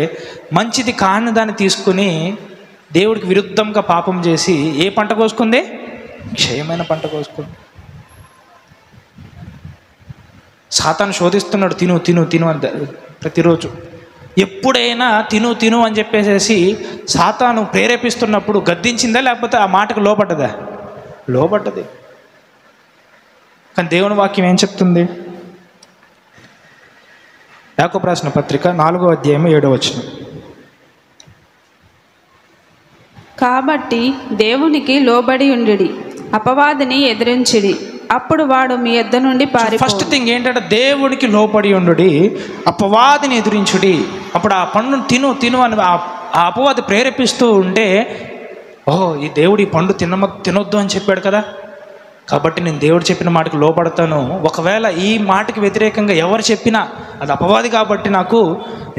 మంచిది కాని దాన్ని తీసుకుని దేవుడికి విరుద్ధంగా పాపం చేసి ఏ పంట కోసుకుంది? క్షయమైన పంట కోసుకుంది. సాతాను శోధిస్తున్నాడు, తిను తిను తిను అని ప్రతిరోజు. ఎప్పుడైనా తిను అని చెప్పేసి సాతాను ప్రేరేపిస్తున్నప్పుడు గద్దించిందా, లేకపోతే ఆ మాటకు లోపడ్డదా? లోపడ్డది. కానీ దేవుని వాక్యం ఏం చెప్తుంది? యాకోబు రాసిన పత్రిక 4వ అధ్యాయం 7వ వచనం. కాబట్టి దేవునికి లోబడి ఉండుడి, అపవాదిని ఎదిరించుడి, అప్పుడు వాడు మీ యొద్ద నుండి పారిపోవును. ఫస్ట్ థింగ్ ఏంటంటే దేవుడికి లోబడి ఉండుడి, అపవాదిని ఎదిరించుడి. అప్పుడు ఆ పండును తిను అని ఆ అపవాది ప్రేరేపిస్తూ ఉంటే, ఓహో ఈ దేవుడు ఈ పండు తినొద్దు అని చెప్పాడు కదా, కాబట్టి నేను దేవుడు చెప్పిన మాటకు లోపడతాను. ఒకవేళ ఈ మాటకి వ్యతిరేకంగా ఎవరు చెప్పినా అది అపవాది కాబట్టి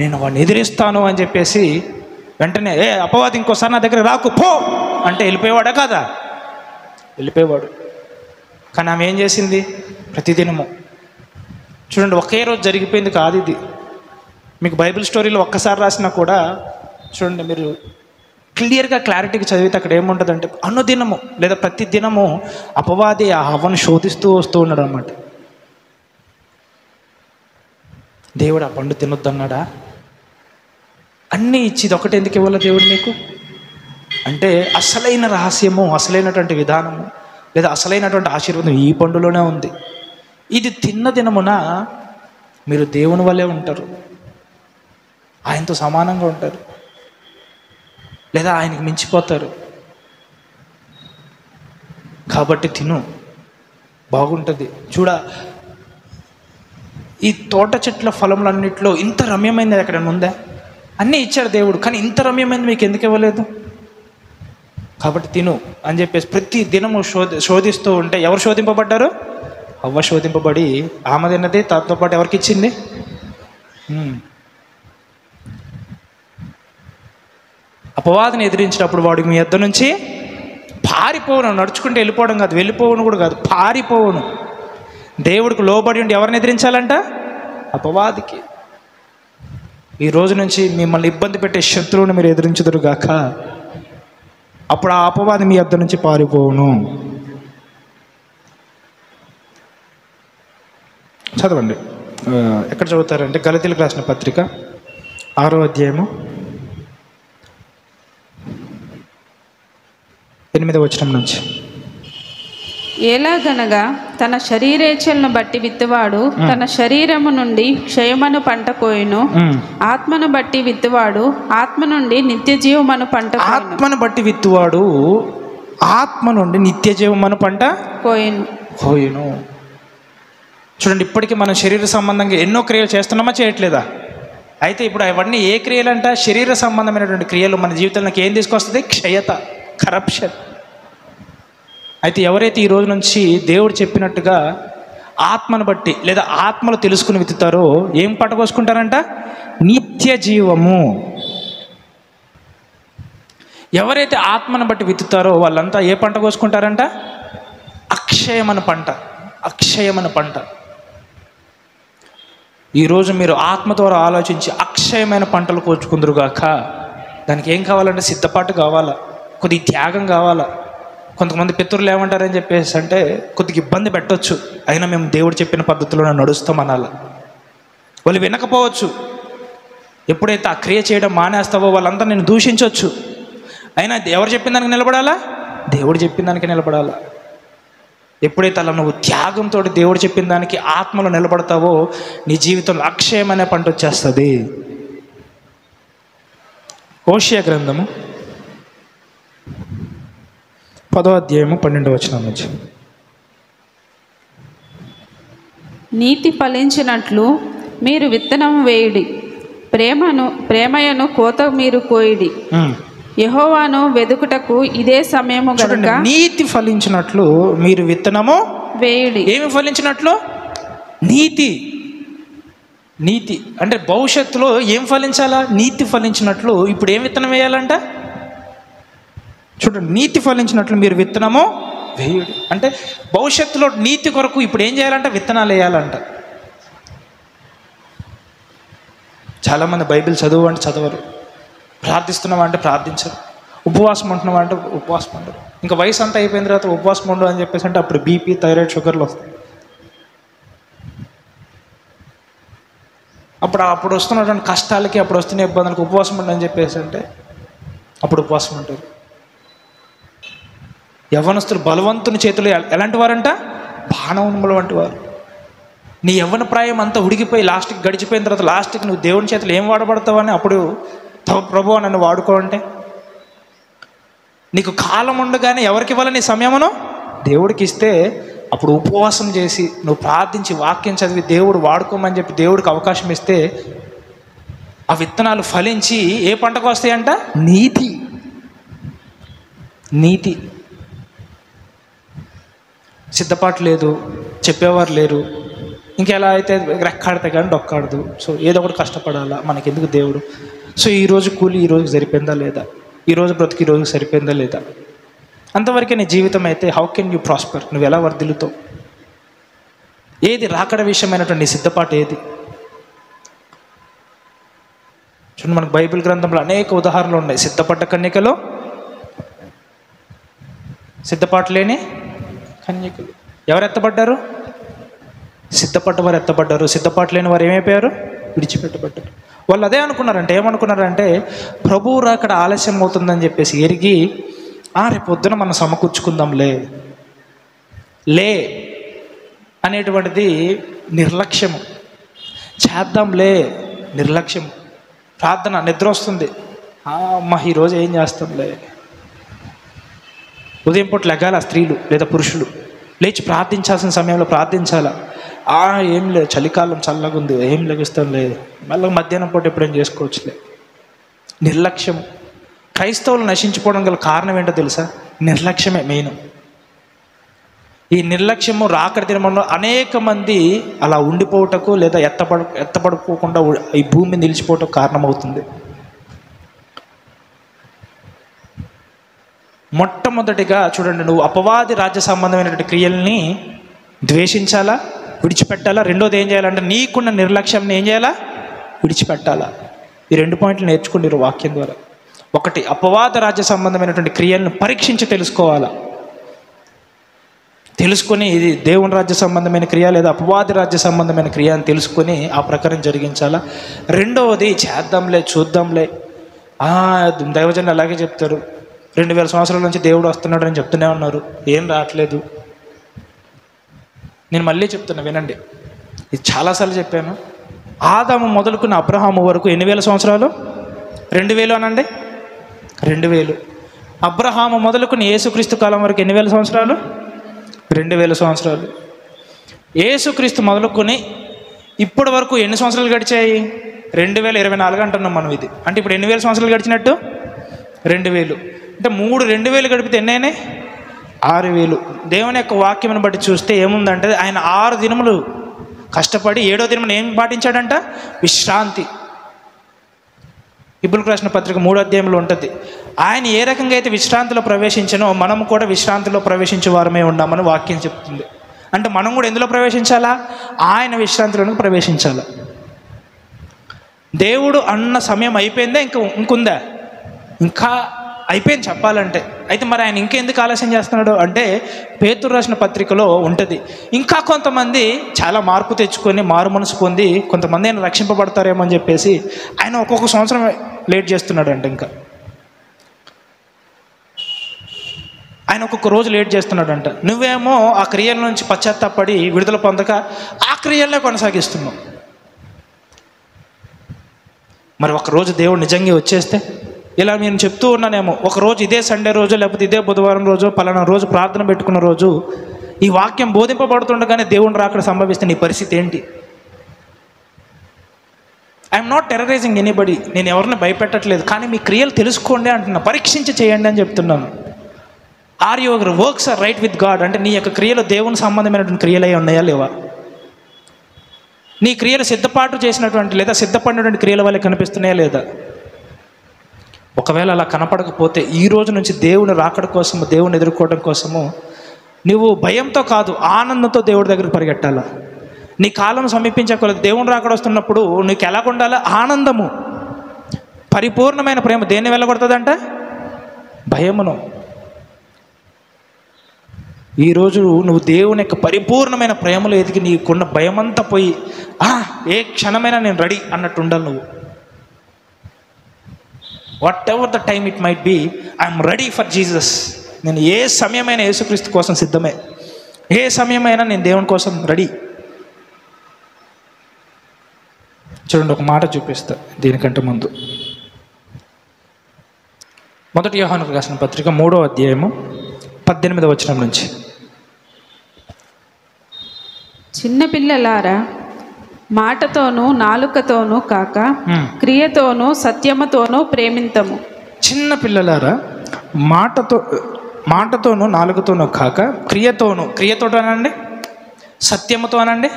నేను వాడిని ఎదిరిస్తాను అని చెప్పేసి వెంటనే అపవాది ఇంకోసారి నా దగ్గర రాకు పో అంటే వెళ్ళిపోయేవాడా కాదా? వెళ్ళిపోయేవాడు. కానీ ఆమె ఏం చేసింది? ప్రతిదినము చూడండి, ఒకే రోజు జరిగిపోయింది కాదు ఇది. మీకు బైబిల్ స్టోరీలో ఒక్కసారి రాసినా కూడా చూడండి, మీరు క్లియర్గా క్లారిటీగా చదివితే అక్కడ ఏముంటుందంటే అనుదినము లేదా ప్రతి దినము అపవాది ఆ హవ్వను శోధిస్తూ వస్తూ ఉన్నాడు అన్నమాట. దేవుడు ఆ పండు తినొద్దన్నాడా? అన్నీ ఇచ్చి ఇది ఒకటి ఎందుకు ఇవ్వాలి దేవుడు మీకు అంటే అసలైన రహస్యము, అసలైనటువంటి విధానము లేదా అసలైనటువంటి ఆశీర్వాదం ఈ పండులోనే ఉంది. ఇది తిన్న దినమున మీరు దేవుని వల్లే ఉంటారు, ఆయనతో సమానంగా ఉంటారు లేదా ఆయనకి మించిపోతారు. కాబట్టి తిను, బాగుంటుంది. ఈ తోట చెట్ల ఫలములన్నింటిలో ఇంత రమ్యమైనది ఎక్కడైనా ఉందా? అన్నీ ఇచ్చాడు దేవుడు, కానీ ఇంత రమ్యమైనది మీకు ఎందుకు ఇవ్వలేదు? కాబట్టి తిను అని చెప్పేసి ప్రతి దినము శోధిస్తూ ఉంటే ఎవరు శోధింపబడ్డారు? హవ్వ శోధింపబడి ఆమె తిన్నది, దాంతో పాటు ఎవరికి ఇచ్చింది? అపవాదిని ఎదిరించినప్పుడు వాడు మీ యొద్ద నుంచి పారిపోవును, నడుచుకుంటూ వెళ్ళిపోవడం కాదు, వెళ్ళిపోవును కూడా కాదు, పారిపోవును. దేవుడికి లోబడి ఉండి ఎవరిని ఎదిరించాలంట? అపవాదికి. ఈ రోజు నుంచి మిమ్మల్ని ఇబ్బంది పెట్టే శత్రువుని మీరు ఎదిరించుదురు గాక, అప్పుడు ఆ అపవాది మీ యొద్ద నుంచి పారిపోవును. చదవండి, ఎక్కడ చదువుతారంటే గలతీయులకు రాసిన పత్రిక 6వ అధ్యాయము 8వ వచనం నుంచి. ఎలాగనగా తన శరీరేచ్ఛలను బట్టి విత్తువాడు తన శరీరము నుండి క్షయమను పంట కోయును, ఆత్మను బట్టి విత్తువాడు ఆత్మ నుండి నిత్య జీవమను పంట ఆత్మను బట్టి విత్తువాడు ఆత్మ నుండి నిత్య జీవమను పంట కోయును. చూడండి, ఇప్పటికీ మనం శరీర సంబంధంగా ఎన్నో క్రియలు చేస్తున్నామా, చేయట్లేదా? అయితే ఇప్పుడు అవన్నీ ఏ క్రియలు అంట? శరీర సంబంధమైనటువంటి క్రియలు మన జీవితంలోకి ఏం తీసుకొస్తుంది? క్షయత, కరప్షన్. అయితే ఎవరైతే ఈ రోజు నుంచి దేవుడు చెప్పినట్టుగా ఆత్మను బట్టి లేదా ఆత్మలు తెలుసుకుని విత్తుతారో ఏం పంట కోసుకుంటారంట? నిత్య జీవము. ఎవరైతే ఆత్మను బట్టి విత్తుతారో వాళ్ళంతా ఏ పంట కోసుకుంటారంట? అక్షయమైన పంట, అక్షయమైన పంట. ఈరోజు మీరు ఆత్మ ద్వారా ఆలోచించి అక్షయమైన పంటలు కోసుకుందరుగాక. దానికి ఏం కావాలంటే సిద్ధపాటు కావాలా, కొద్ది త్యాగం కావాలా. కొంతమంది పితరులు ఏమంటారని చెప్పేసి అంటే కొద్దిగా ఇబ్బంది పెట్టవచ్చు, అయినా మేము దేవుడు చెప్పిన పద్ధతిలోనే నడుస్తామనాల. వాళ్ళు వినకపోవచ్చు. ఎప్పుడైతే ఆ క్రియ చేయడం మానేస్తావో వాళ్ళంతా నేను దూషించవచ్చు, అయినా ఎవరు చెప్పిన దానికి నిలబడాలా? దేవుడు చెప్పిన దానికి నిలబడాలా. ఎప్పుడైతే అలా నువ్వు త్యాగంతో దేవుడు చెప్పిన దానికి ఆత్మలో నిలబడతావో నీ జీవితంలో అక్షయమనే పంట వచ్చేస్తుంది. హోషేయ గ్రంథము 10వ అధ్యాయము 12వ వచనం నుంచి. నీతి ఫలించినట్లు మీరు విత్తనం వేయుడి, ప్రేమయను కోత మీరు కోయిడి, యెహోవాను వెదుకుటకు ఇదే సమయము గనుక. నీతి ఫలించినట్లు మీరు విత్తనము వేయుడి. ఏమి ఫలించినట్లు? నీతి. నీతి అంటే భవిష్యత్తులో ఏం ఫలించాలా? నీతి ఫలించినట్లు ఇప్పుడు ఏం విత్తనం వేయాలంట? చూడండి, నీతి ఫలించినట్లు మీరు విత్తనము వేయుడి అంటే భవిష్యత్తులో నీతి కొరకు ఇప్పుడు ఏం చేయాలంట? విత్తనాలు వేయాలంట. చాలామంది బైబిల్ చదువు అంటే చదవరు, ప్రార్థిస్తున్నావా అంటే ప్రార్థించరు, ఉపవాసం ఉంటున్నావా అంటే ఉపవాసం ఉండరు. ఇంకా వయసు అంతా అయిపోయిన తర్వాత ఉపవాసం ఉండు అని చెప్పేసి అంటే అప్పుడు బీపీ, థైరాయిడ్, షుగర్లు వస్తాయి. అప్పుడు వస్తున్నటువంటి కష్టాలకి, అప్పుడు వస్తున్న ఇబ్బందులకు ఉపవాసం ఉండు అని చెప్పేసి అంటే అప్పుడు ఉపవాసం ఉంటారు. యవ్వనస్తులు బలవంతుని చేతులు ఎలాంటి వారంట? బాణముల వంటి వారు. నీ యవ్వన ప్రాయం అంతా ఉడికిపోయి లాస్ట్కి గడిచిపోయిన తర్వాత లాస్ట్కి నువ్వు దేవుని చేతులు ఏం వాడబడతావని అప్పుడు ప్రభువా నన్ను వాడుకో అంటే, నీకు కాలం ఉండగానే ఎవరికి ఇవ్వాలి నీ సమయమును? దేవుడికి ఇస్తే అప్పుడు ఉపవాసం చేసి నువ్వు ప్రార్థించి వాక్యం చదివి దేవుడు వాడుకోమని చెప్పి దేవుడికి అవకాశం ఇస్తే ఆ విత్తనాలు ఫలించి ఏ పంటకు వస్తాయంట? నీతి. నీతి. సిద్ధపాటు లేదు, చెప్పేవారు లేరు, ఇంకెలా అయితే రెక్కాడితే కానీ డొక్కాడదు. సో ఏదో ఒకటి కష్టపడాలా, మనకెందుకు దేవుడు? సో ఈరోజు కూలి ఈరోజు సరిపోయిందా లేదా, ఈరోజు బ్రతుకు ఈరోజు సరిపోయిందా లేదా, అంతవరకే నీ జీవితం అయితే హౌ కెన్ యూ ప్రాస్పర్? నువ్వు ఎలా వర్ధిల్లుతావు? ఏది రాకడ విషయమైనటువంటి నీ సిద్ధపాటు ఏది? చూడండి, మనకు బైబిల్ గ్రంథంలో అనేక ఉదాహరణలు ఉన్నాయి. సిద్ధపడ్డ కన్యకలో సిద్ధపాటు లేని కన్యకలు. ఎవరు ఎత్తబడ్డారు? సిద్ధపడ్డవారు ఎత్తబడ్డారు. సిద్ధపాటు లేని వారు ఏమైపోయారు? విడిచిపెట్టబడ్డారు. వాళ్ళు అదే అనుకున్నారంటే, ఏమనుకున్నారంటే ప్రభువు రాకడ ఆలస్యం అవుతుందని చెప్పేసి ఎరిగి రేపు పొద్దున మనం సమకూర్చుకుందాంలే లే అనేటువంటిది నిర్లక్ష్యము. చేద్దాంలే నిర్లక్ష్యం. ప్రార్థన, నిద్ర వస్తుంది, అమ్మ ఈరోజు ఏం చేస్తాంలే. ఉదయం పూట లెగాల స్త్రీలు లేదా పురుషులు లేచి ప్రార్థించాల్సిన సమయంలో ప్రార్థించాలా. ఏం లేదు, చలికాలం చల్లగా ఉంది, ఏం లెగుస్తాం లేదు, మళ్ళీ మధ్యాహ్నం పూట ఎప్పుడేం చేసుకోవచ్చులే. నిర్లక్ష్యం. క్రైస్తవులు నశించిపోవడం గల కారణం ఏంటో తెలుసా? నిర్లక్ష్యమే మెయిన్. ఈ నిర్లక్ష్యము రాకడ దినములో అనేక మంది అలా ఉండిపోవటకు లేదా ఎత్తపడుకోకుండా ఈ భూమి నిలిచిపోవటకు కారణమవుతుంది. మొట్టమొదటిగా చూడండి, నువ్వు అపవాది రాజ్య సంబంధమైనటువంటి క్రియల్ని ద్వేషించాలా, విడిచిపెట్టాలా. రెండోది ఏం చేయాలంటే నీకున్న నిర్లక్ష్యంని ఏం చేయాలా? విడిచిపెట్టాలా. ఈ 2 పాయింట్లు నేర్చుకుని వాక్యం ద్వారా. ఒకటి, అపవాద రాజ్య సంబంధమైనటువంటి క్రియలను పరీక్షించి తెలుసుకోవాలా. తెలుసుకొని ఇది దేవుని రాజ్య సంబంధమైన క్రియ లేదా అపవాది రాజ్య సంబంధమైన క్రియ అని తెలుసుకొని ఆ ప్రకారం జరిగించాలా. రెండవది, చేద్దాంలే చూద్దాంలే. దైవజనులు అలాగే చెప్తారు, 2000 సంవత్సరాల నుంచి దేవుడు వస్తున్నాడు అని చెప్తూనే ఉన్నారు, ఏం రావట్లేదు. నేను మళ్ళీ చెప్తున్నా, వినండి. ఇది చాలాసార్లు చెప్పాను. ఆదాము మొదలుకున్న అబ్రహాము వరకు ఎన్ని వేల సంవత్సరాలు? 2000 అనండి. 2000. అబ్రహాము మొదలుకుని యేసుక్రీస్తు కాలం వరకు ఎన్ని వేల సంవత్సరాలు? 2000 సంవత్సరాలు. యేసుక్రీస్తు మొదలుకొని ఇప్పటి వరకు ఎన్ని సంవత్సరాలు గడిచాయి? 2024 అంటున్నాం మనం. ఇది అంటే ఇప్పుడు ఎన్ని వేల సంవత్సరాలు గడిచినట్టు? 2000. అంటే 2000 గడిపితే ఎన్నైనాయి? 6000. దేవుని యొక్క వాక్యమును బట్టి చూస్తే ఏముందంటే, ఆయన 6 దినములు కష్టపడి 7వ దినమున ఏం పాటించాడంట? విశ్రాంతి. హెబ్రీయులకు రాసిన పత్రిక 3వ అధ్యాయంలో ఉంటుంది. ఆయన ఏ రకంగా అయితే విశ్రాంతిలో ప్రవేశించానో మనం కూడా విశ్రాంతిలో ప్రవేశించే వారమే ఉన్నామని వాక్యం చెప్తుంది. అంటే మనం కూడా ఎందులో ప్రవేశించాలా? ఆయన విశ్రాంతిలోకి ప్రవేశించాలా. దేవుడు అన్న సమయం అయిపోయిందా? ఇంకుందా? ఇంకా అయిపోయింది చెప్పాలంటే. అయితే మరి ఆయన ఇంకెందుకు ఆలస్యం చేస్తున్నాడు అంటే, పేతురు రాసిన పత్రికలో ఉంటుంది, ఇంకా కొంతమంది చాలా మార్పు తెచ్చుకొని మారు మనసు పొంది కొంతమంది ఆయన రక్షింపబడతారేమో అని చెప్పేసి ఆయన ఒక్కొక్క సంవత్సరం లేట్ చేస్తున్నాడు అంటే. ఇంకా ఆయన ఒక్కొక్క రోజు లేట్ చేస్తున్నాడంట. నువ్వేమో ఆ క్రియల నుంచి పశ్చాత్తాపడి విడుదల పొందక ఆ క్రియలనే కొనసాగిస్తున్నావు. మరి ఒకరోజు దేవుడు నిజంగా వచ్చేస్తే, ఇలా నేను చెప్తూ ఉన్నానేమో, ఒకరోజు ఇదే సండే రోజు లేకపోతే ఇదే బుధవారం రోజు పలానా రోజు ప్రార్థన పెట్టుకున్న రోజు ఈ వాక్యం బోధింపబడుతుండగానే దేవుని రాకడ సంభవిస్తే నీ పరిస్థితి ఏంటి? I'm not terrorising anybody. నేను ఎవరిని భయపెట్టట్లేదు, కానీ మీ క్రియలు తెలుసుకోండి అంటున్నా, పరీక్షించి చేయండి అని చెప్తున్నాను. Are your works are right with God? అంటే నీ యొక్క క్రియలు దేవుని సంబంధమైనటువంటి క్రియలై ఉన్నాయా లేవా? నీ క్రియలు సిద్ధపాటు చేసినటువంటి లేదా సిద్ధపడినటువంటి క్రియల వల్ల కనిపిస్తున్నాయా లేదా? ఒకవేళ అలా కనపడకపోతే ఈ రోజు నుంచి దేవుని రాకడ కోసము, దేవుని ఎదుర్కోవడం కోసము నువ్వు భయంతో కాదు, ఆనందంతో దేవుడి దగ్గరికి పరిగెట్టాలా. నీ కాలం సమీపించకూడదు. దేవుని రాకడ వస్తున్నప్పుడు నీకు ఎలా ఉండాలా? ఆనందము, పరిపూర్ణమైన ప్రేమ. దేన్ని వెళ్ళగొడుతుందంట? భయమును. ఈరోజు నువ్వు దేవుని యొక్క పరిపూర్ణమైన ప్రేమలో ఎదిగి నీకున్న భయమంతా పోయి ఏ క్షణమైనా నేను రెడీ అన్నట్టు ఉండాలి నువ్వు. Whatever the time it might be, I'm ready for Jesus. నేను ఏ సమయమైనా యేసుక్రీస్తు కోసం సిద్ధమే, ఏ సమయమైనా నేను దేవుని కోసం రెడీ. చూడండి, ఒక మాట చూపిస్తా దీనికంటే ముందు. 1 యోహానుకు రాసిన పత్రిక 3వ అధ్యాయము 18వ వచనం నుంచి. చిన్నపిల్లలారా, మాటతోనూ నాలుకతోనూ కాక క్రియతోనూ సత్యముతోనూ ప్రేమింతము. చిన్న పిల్లలారా, మాటతోనూ నాలుగుతోనూ కాక క్రియతో అనండి, సత్యముతో అనండి.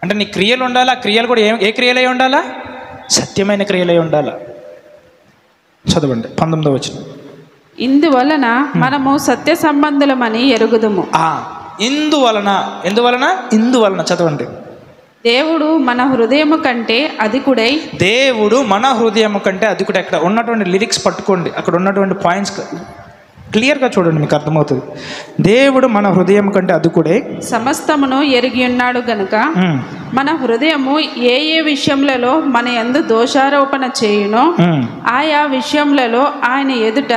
అంటే నీ క్రియలు ఉండాలా. క్రియలు కూడా ఏ క్రియలై ఉండాలా? సత్యమైన క్రియలై ఉండాలా. చదవండి 19వ వచనం. ఇందువలన మనము సత్య సంబంధులమని ఎరుగుదుము. ఇందువలన చదవండి. దేవుడు మన హృదయము కంటే అధికుడై. దేవుడు మన హృదయం కంటే అధికుడు. అక్కడ ఉన్నటువంటి లిరిక్స్ పట్టుకోండి, అక్కడ ఉన్నటువంటి పాయింట్స్ క్లియర్గా చూడండి, మీకు అర్థమవుతుంది. దేవుడు మన హృదయం కంటే అధికుడై సమస్తమును ఎరిగి ఉన్నాడు గనుక మన హృదయము ఏ ఏ విషయములలో మన యందు దోషారోపణ చేయునో ఆయా విషయములలో ఆయన ఎదుట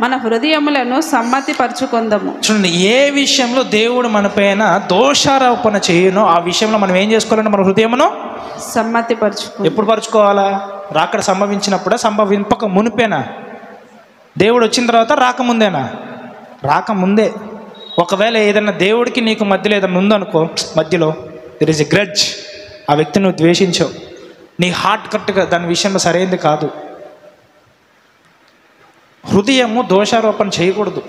మన హృదయములను సమ్మతిపరచుకుందాము. చూడండి, ఏ విషయంలో దేవుడు మన పైన దోషారోపణ చేయనో ఆ విషయంలో మనం ఏం చేసుకోవాలంటే మన హృదయమును సమ్మతిపరచుకో. ఎప్పుడు పరచుకోవాలా? రాకడ సంభవించినప్పుడా, సంభవింపక మునిపేనా? దేవుడు వచ్చిన తర్వాత రాకముందేనా? రాకముందే. ఒకవేళ ఏదైనా దేవుడికి నీకు మధ్యలో ఏదైనా ఉందనుకో, మధ్యలో దెర్ ఇస్ ఎ గ్రడ్జ్, ఆ వ్యక్తిని నువ్వు ద్వేషించావు, నీ హార్ట్ కరెక్ట్గా దాని విషయంలో సరైనది కాదు. హృదయము దోషారోపణ చేయకూడదు.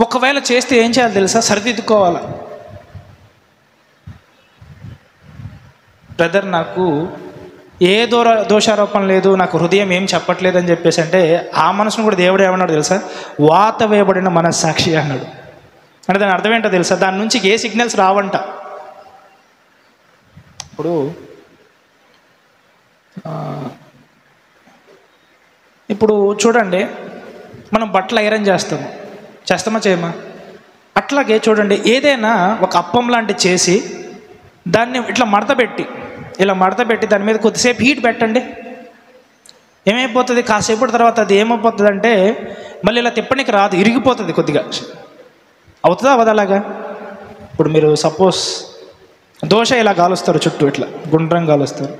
ఒకవేళ చేస్తే ఏం చేయాలి తెలుసా? సరిదిద్దుకోవాలి. బ్రదర్, నాకు ఏ దోషారోపణ లేదు, నాకు హృదయం ఏం చెప్పట్లేదు అని చెప్పేసి అంటే ఆ మనసును కూడా దేవుడు ఏమన్నాడు తెలుసా? వాత వేయబడిన మనస్సాక్షి అన్నాడు. అంటే దాని అర్థం ఏంటో తెలుసా? దాని నుంచి ఏ సిగ్నల్స్ రావంట. ఇప్పుడు చూడండి, మనం బట్టలు ఐరన్ చేస్తామా చేయమా? అట్లాగే చూడండి, ఏదైనా ఒక అప్పం లాంటి చేసి దాన్ని ఇట్లా మడత పెట్టి దాని మీద కొద్దిసేపు హీట్ పెట్టండి. ఏమైపోతుంది? కాసేపటి తర్వాత అది ఏమైపోతుంది అంటే మళ్ళీ ఇలా తిప్పడానికి రాదు, ఇరిగిపోతుంది కొద్దిగా. అవుతుందా అవదా? అలాగా ఇప్పుడు మీరు సపోజ్ దోశ ఇలా కాలుస్తారు, చుట్టూ ఇట్లా గుండ్రంగా కాలుస్తారు.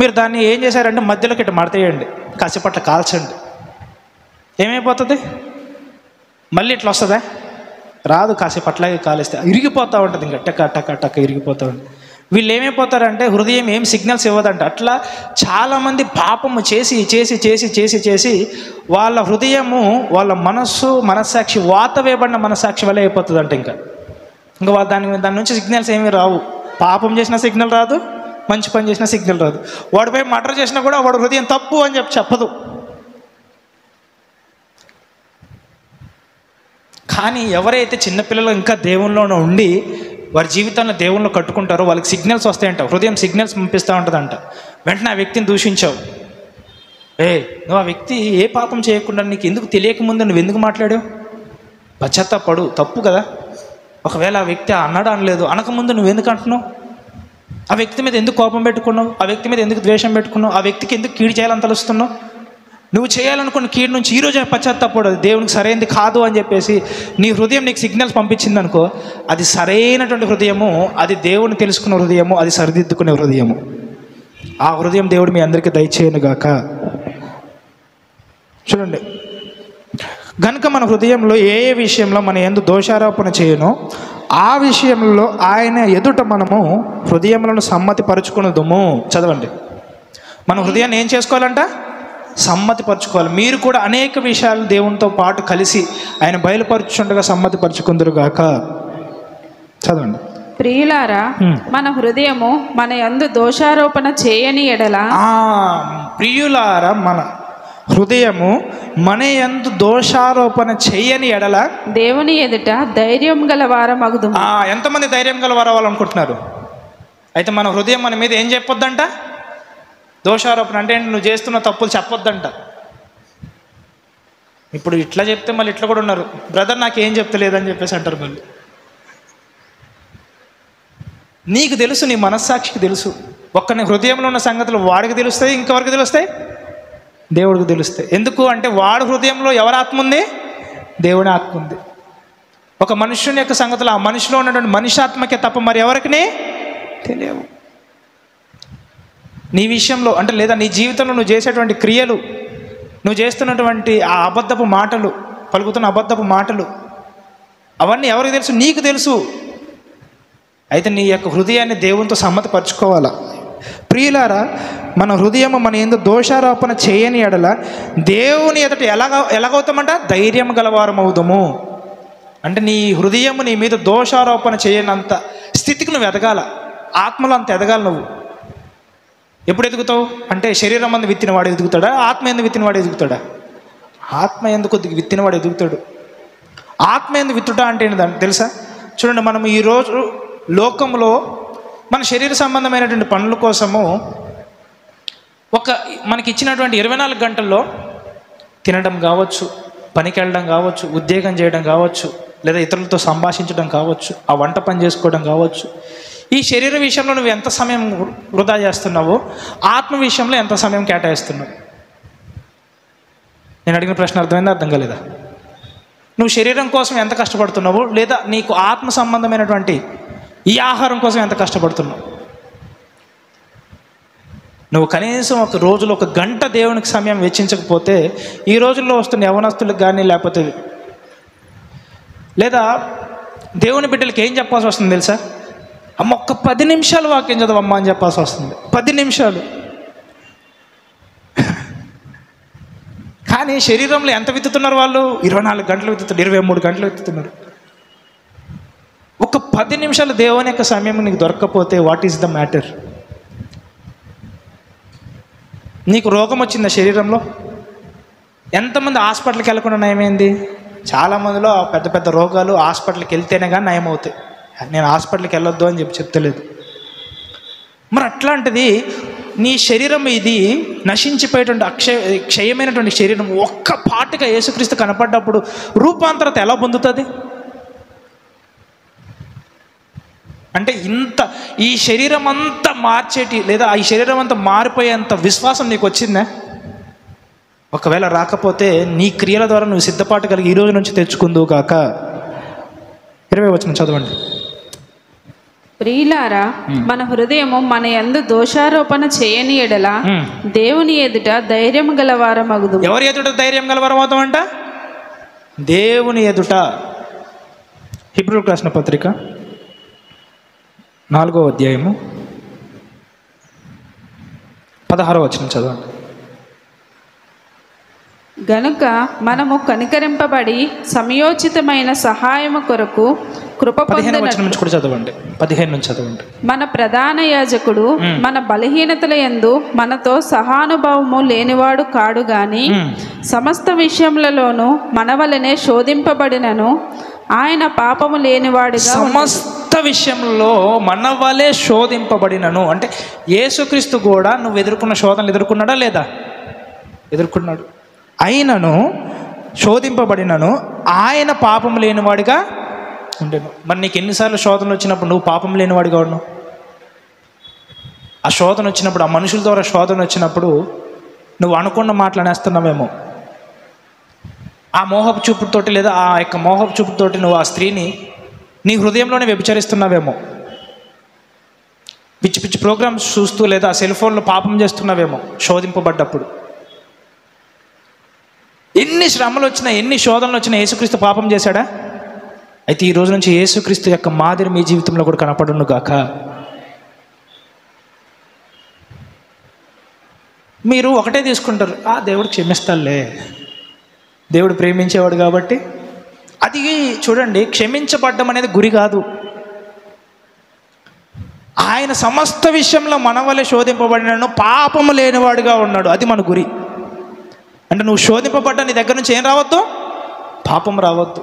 మీరు దాన్ని ఏం చేశారంటే మధ్యలోకి ఇట్లా మడతేయండి, కాసేపు అట్లా కాల్చండి. ఏమైపోతుంది? మళ్ళీ ఇట్లా వస్తుందా? రాదు. కాసేపు అట్లాగే కాలిస్తే ఇరిగిపోతూ ఉంటుంది, ఇంకా టక్క ఇరిగిపోతూ ఉంటుంది. వీళ్ళు ఏమైపోతారంటే హృదయం ఏం సిగ్నల్స్ ఇవ్వదంట. అట్లా చాలామంది పాపము చేసి వాళ్ళ హృదయము, వాళ్ళ మనస్సాక్షి వాత వేయబడిన మనస్సాక్షి వల్ల అయిపోతుందంట. ఇంకా దాని నుంచి సిగ్నల్స్ ఏమీ రావు. పాపం చేసిన సిగ్నల్ రాదు, మంచి పని చేసిన సిగ్నల్ రాదు. వాడిపై మర్డర్ చేసినా కూడా వాడు హృదయం తప్పు అని చెప్పదు. కానీ ఎవరైతే చిన్నపిల్లలు ఇంకా దేవునిలోనే ఉండి వారి జీవితాన్ని దేవుళ్ళు కట్టుకుంటారో వాళ్ళకి సిగ్నల్స్ వస్తాయంట. హృదయం సిగ్నల్స్ పంపిస్తూ ఉంటుందంట. వెంటనే ఆ వ్యక్తిని దూషించావు, నువ్వు ఆ వ్యక్తి ఏ పాపం చేయకుండా నీకు ఎందుకు తెలియకముందు నువ్వు ఎందుకు మాట్లాడావు? పశ్చాత్తాపడు, తప్పు కదా. ఒకవేళ ఆ వ్యక్తి అన్నాడు అనలేదు, అనకముందు నువ్వు ఎందుకు అంటున్నావు? ఆ వ్యక్తి మీద ఎందుకు కోపం పెట్టుకున్నావు? ఆ వ్యక్తి మీద ఎందుకు ద్వేషం పెట్టుకున్నావు? ఆ వ్యక్తికి ఎందుకు కీడు చేయాలని తలుస్తున్నావు? నువ్వు చేయాలనుకున్న కీడు నుంచి ఈరోజే పశ్చాత్తాపడు, అది దేవునికి సరైనది కాదు అని చెప్పేసి నీ హృదయం నీకు సిగ్నల్స్ పంపించింది అనుకో, అది సరైనటువంటి హృదయము, అది దేవుని తెలుసుకున్న హృదయము, అది సరిదిద్దుకునే హృదయము. ఆ హృదయం దేవుడు మీ అందరికీ దయచేయనుగాక. చూడండి, గనుక మన హృదయంలో ఏ విషయంలో మన యందు దోషారోపణ చేయనో ఆ విషయంలో ఆయన ఎదుట మనము హృదయములను సమ్మతిపరుచుకున్నదుము. చదవండి, మన హృదయాన్ని ఏం చేసుకోవాలంట? సమ్మతిపరచుకోవాలి. మీరు కూడా అనేక విషయాలు దేవునితో పాటు కలిసి ఆయన బయలుపరచుండగా సమ్మతిపరచుకుందరుగాక. చదవండి. ప్రియులారా, మన హృదయము మన యందు దోషారోపణ చేయని ఎడల, ప్రియులారా, మన హృదయము మన యందు దోషారోపణ చేయని ఎడల దేవుని ఎదుట ధైర్యం గలవారమగుదుము. ఎంతమంది ధైర్యం గలవారు అవ్వాలనుకుంటున్నారు? అయితే మన హృదయం మన మీద ఏం చెప్పొద్దంట? దోషారోపణ అంటే నువ్వు చేస్తున్న తప్పులు చెప్పొద్దంట. ఇప్పుడు ఇట్లా చెప్తే మళ్ళీ ఇట్లా కూడా ఉన్నారు, బ్రదర్ నాకేం చెప్తలేదని చెప్పేసి అంటారు. మళ్ళీ నీకు తెలుసు, నీ మనస్సాక్షికి తెలుసు. ఒక్కని హృదయంలో ఉన్న సంగతులు వాడికి తెలుస్తాయి, ఇంకెవరికి తెలుస్తాయి? దేవుడికి తెలుస్తాయి. ఎందుకు అంటే వాడు హృదయంలో ఎవరి ఆత్మ ఉంది? దేవుని ఆత్మ ఉంది. ఒక మనుష్యుని యొక్క సంగతులు ఆ మనిషిలో ఉన్నటువంటి మనిషి ఆత్మకే తప్ప మరి ఎవరికి తెలియవు. నీ విషయంలో అంటే లేదా నీ జీవితంలో నువ్వు చేసేటువంటి క్రియలు, నువ్వు చేస్తున్నటువంటి ఆ అబద్ధపు మాటలు, పలుకుతున్న అబద్ధపు మాటలు, అవన్నీ ఎవరికి తెలుసు? నీకు తెలుసు. అయితే నీ యొక్క హృదయాన్ని దేవునితో సమ్మతిపరచుకోవాలా. ప్రియులారా, మన హృదయము మన యందు దోషారోపణ చేయని ఎడల దేవుని ఎదుట ఎలాగవుతామంట? ధైర్యం గలవారం అవుదాము. అంటే నీ హృదయము నీ మీద దోషారోపణ చేయనంత స్థితికి నువ్వు ఎదగాల. ఆత్మలో అంత ఎదగాలి. నువ్వు ఎప్పుడు ఎదుగుతావు అంటే శరీరం అందు విత్తినవాడు ఎదుగుతాడా? ఆత్మ ఎందు విత్తినవాడు ఎదుగుతాడా? ఆత్మ ఎందు కొద్దిగా విత్తినవాడు ఎదుగుతాడు. ఆత్మ ఎందు విత్తుట అంటే ఏంటంటే తెలుసా? చూడండి, మనం ఈరోజు లోకంలో మన శరీర సంబంధమైనటువంటి పనుల కోసము మనకి ఇచ్చినటువంటి 24 గంటల్లో తినడం కావచ్చు, పనికి వెళ్ళడం కావచ్చు, ఉద్యోగం చేయడం కావచ్చు, లేదా ఇతరులతో సంభాషించడం కావచ్చు, ఆ వంట పని చేసుకోవడం కావచ్చు. ఈ శరీర విషయంలో నువ్వు ఎంత సమయం వృధా చేస్తున్నావో ఆత్మ విషయంలో ఎంత సమయం కేటాయిస్తున్నావు? నేను అడిగిన ప్రశ్న అర్థమైందా, అర్థం కాలేదా? నువ్వు శరీరం కోసం ఎంత కష్టపడుతున్నావు, లేదా నీకు ఆత్మ సంబంధమైనటువంటి ఈ ఆహారం కోసం ఎంత కష్టపడుతున్నావు? నువ్వు కనీసం ఒక రోజులో 1 గంట దేవునికి సమయం వెచ్చించకపోతే ఈ రోజుల్లో వస్తున్న యవనస్తులకు కానీ లేకపోతే లేదా దేవుని బిడ్డలకి ఏం చెప్పాల్సి వస్తుంది తెలుసా? అమ్మ 10 నిమిషాలు వాక్యం చదవమ్మా అని చెప్పాల్సి వస్తుంది. 10 నిమిషాలు. కానీ శరీరంలో ఎంత విత్తుతున్నారు వాళ్ళు? 24 గంటలు విత్తుతున్నారు, 23 గంటలు విత్తుతున్నారు. 10 నిమిషాలు దేవుని యొక్క సమయం నీకు దొరకకపోతే వాట్ ఈస్ ద మ్యాటర్? నీకు రోగం వచ్చిందా శరీరంలో? ఎంతమంది హాస్పిటల్కి వెళ్ళకుండా నయమైంది? చాలామందిలో పెద్ద పెద్ద రోగాలు హాస్పిటల్కి వెళ్తేనే కానీ నయం అవుతాయి. నేను హాస్పిటల్కి వెళ్ళొద్దు అని చెప్తలేదు. మరి అట్లాంటిది నీ శరీరం ఇది నశించిపోయేటువంటి క్షయమైనటువంటి శరీరం ఒక్క పాటుగా యేసుక్రీస్తు కనపడ్డప్పుడు రూపాంతరత ఎలా పొందుతుంది? అంటే ఈ శరీరం అంతా మార్చేటి లేదా ఈ శరీరం అంతా మారిపోయేంత విశ్వాసం నీకు వచ్చిందా? ఒకవేళ రాకపోతే నీ క్రియల ద్వారా నువ్వు సిద్ధపాటు కలిగి ఈ రోజు నుంచి తెచ్చుకుందువు కాక. 20వ వచనం చదవండి. ప్రియులారా, మన హృదయము మన యందు దోషారోపణ చేయని ఎడల దేవుని ఎదుట ధైర్యం గలవారమగుదు. ఎవరి ఎదుట ధైర్యం గలవారమవుతామంట? దేవుని ఎదుట. హెబ్రీయులకు రాసిన పత్రిక 4వ అధ్యాయము 16వ వచనం చదవండి. గనుక మనము కనికరింపబడి సమయోచితమైన సహాయము కొరకు కృప పొందినట్లు చదవండి. 15 నుంచి చదవండి. మన ప్రధాన యాజకుడు మన బలహీనతల యందు మనతో సహానుభావము లేనివాడు కాడు గాని సమస్త విషయములలోనూ మన వలనే శోధింపబడినను ఆయన పాపము లేనివాడుగా. సమస్త విషయంలో మన వలే శోధింపబడినను అంటే యేసుక్రీస్తు కూడా నువ్వు ఎదుర్కొన్న శోధనలు ఎదుర్కొన్నాడా లేదా? ఎదుర్కొన్నాడు. అయినను శోధింపబడినను ఆయన పాపం లేనివాడిగా ఉండేను. మరి నీకు ఎన్నిసార్లు శోధనలు వచ్చినప్పుడు నువ్వు పాపం లేనివాడిగా ఉన్నావు? ఆ శోధన వచ్చినప్పుడు, ఆ మనుషుల ద్వారా శోధన వచ్చినప్పుడు నువ్వు అనుకున్న మాటలనేస్తున్నావేమో. ఆ మోహపు చూపుతోటి లేదా ఆ యొక్క మోహపు చూపుతోటి నువ్వు ఆ స్త్రీని నీ హృదయంలోనే వ్యభిచరిస్తున్నావేమో. పిచ్చి పిచ్చి ప్రోగ్రామ్స్ చూస్తూ లేదా సెల్ ఫోన్లో పాపం చేస్తున్నావేమో శోధింపబడ్డప్పుడు. ఎన్ని శ్రమలు వచ్చినా, ఎన్ని శోధనలు వచ్చినా యేసుక్రీస్తు పాపం చేశాడా? అయితే ఈ రోజు నుంచి యేసుక్రీస్తు యొక్క మాదిరి మీ జీవితంలో కూడా కనపడును గాక. మీరు ఒకటే తీసుకుంటారు, దేవుడు క్షమిస్తాడులే, దేవుడు ప్రేమించేవాడు కాబట్టి. అది చూడండి, క్షమించబడ్డం అనేది గురి కాదు. ఆయన సమస్త విషయంలో మన వలె శోధింపబడినను పాపము లేనివాడుగా ఉన్నాడు. అది మన గురి. అంటే నువ్వు శోధింపబడ్డా నీ దగ్గర నుంచి ఏం రావద్దు? పాపం రావద్దు.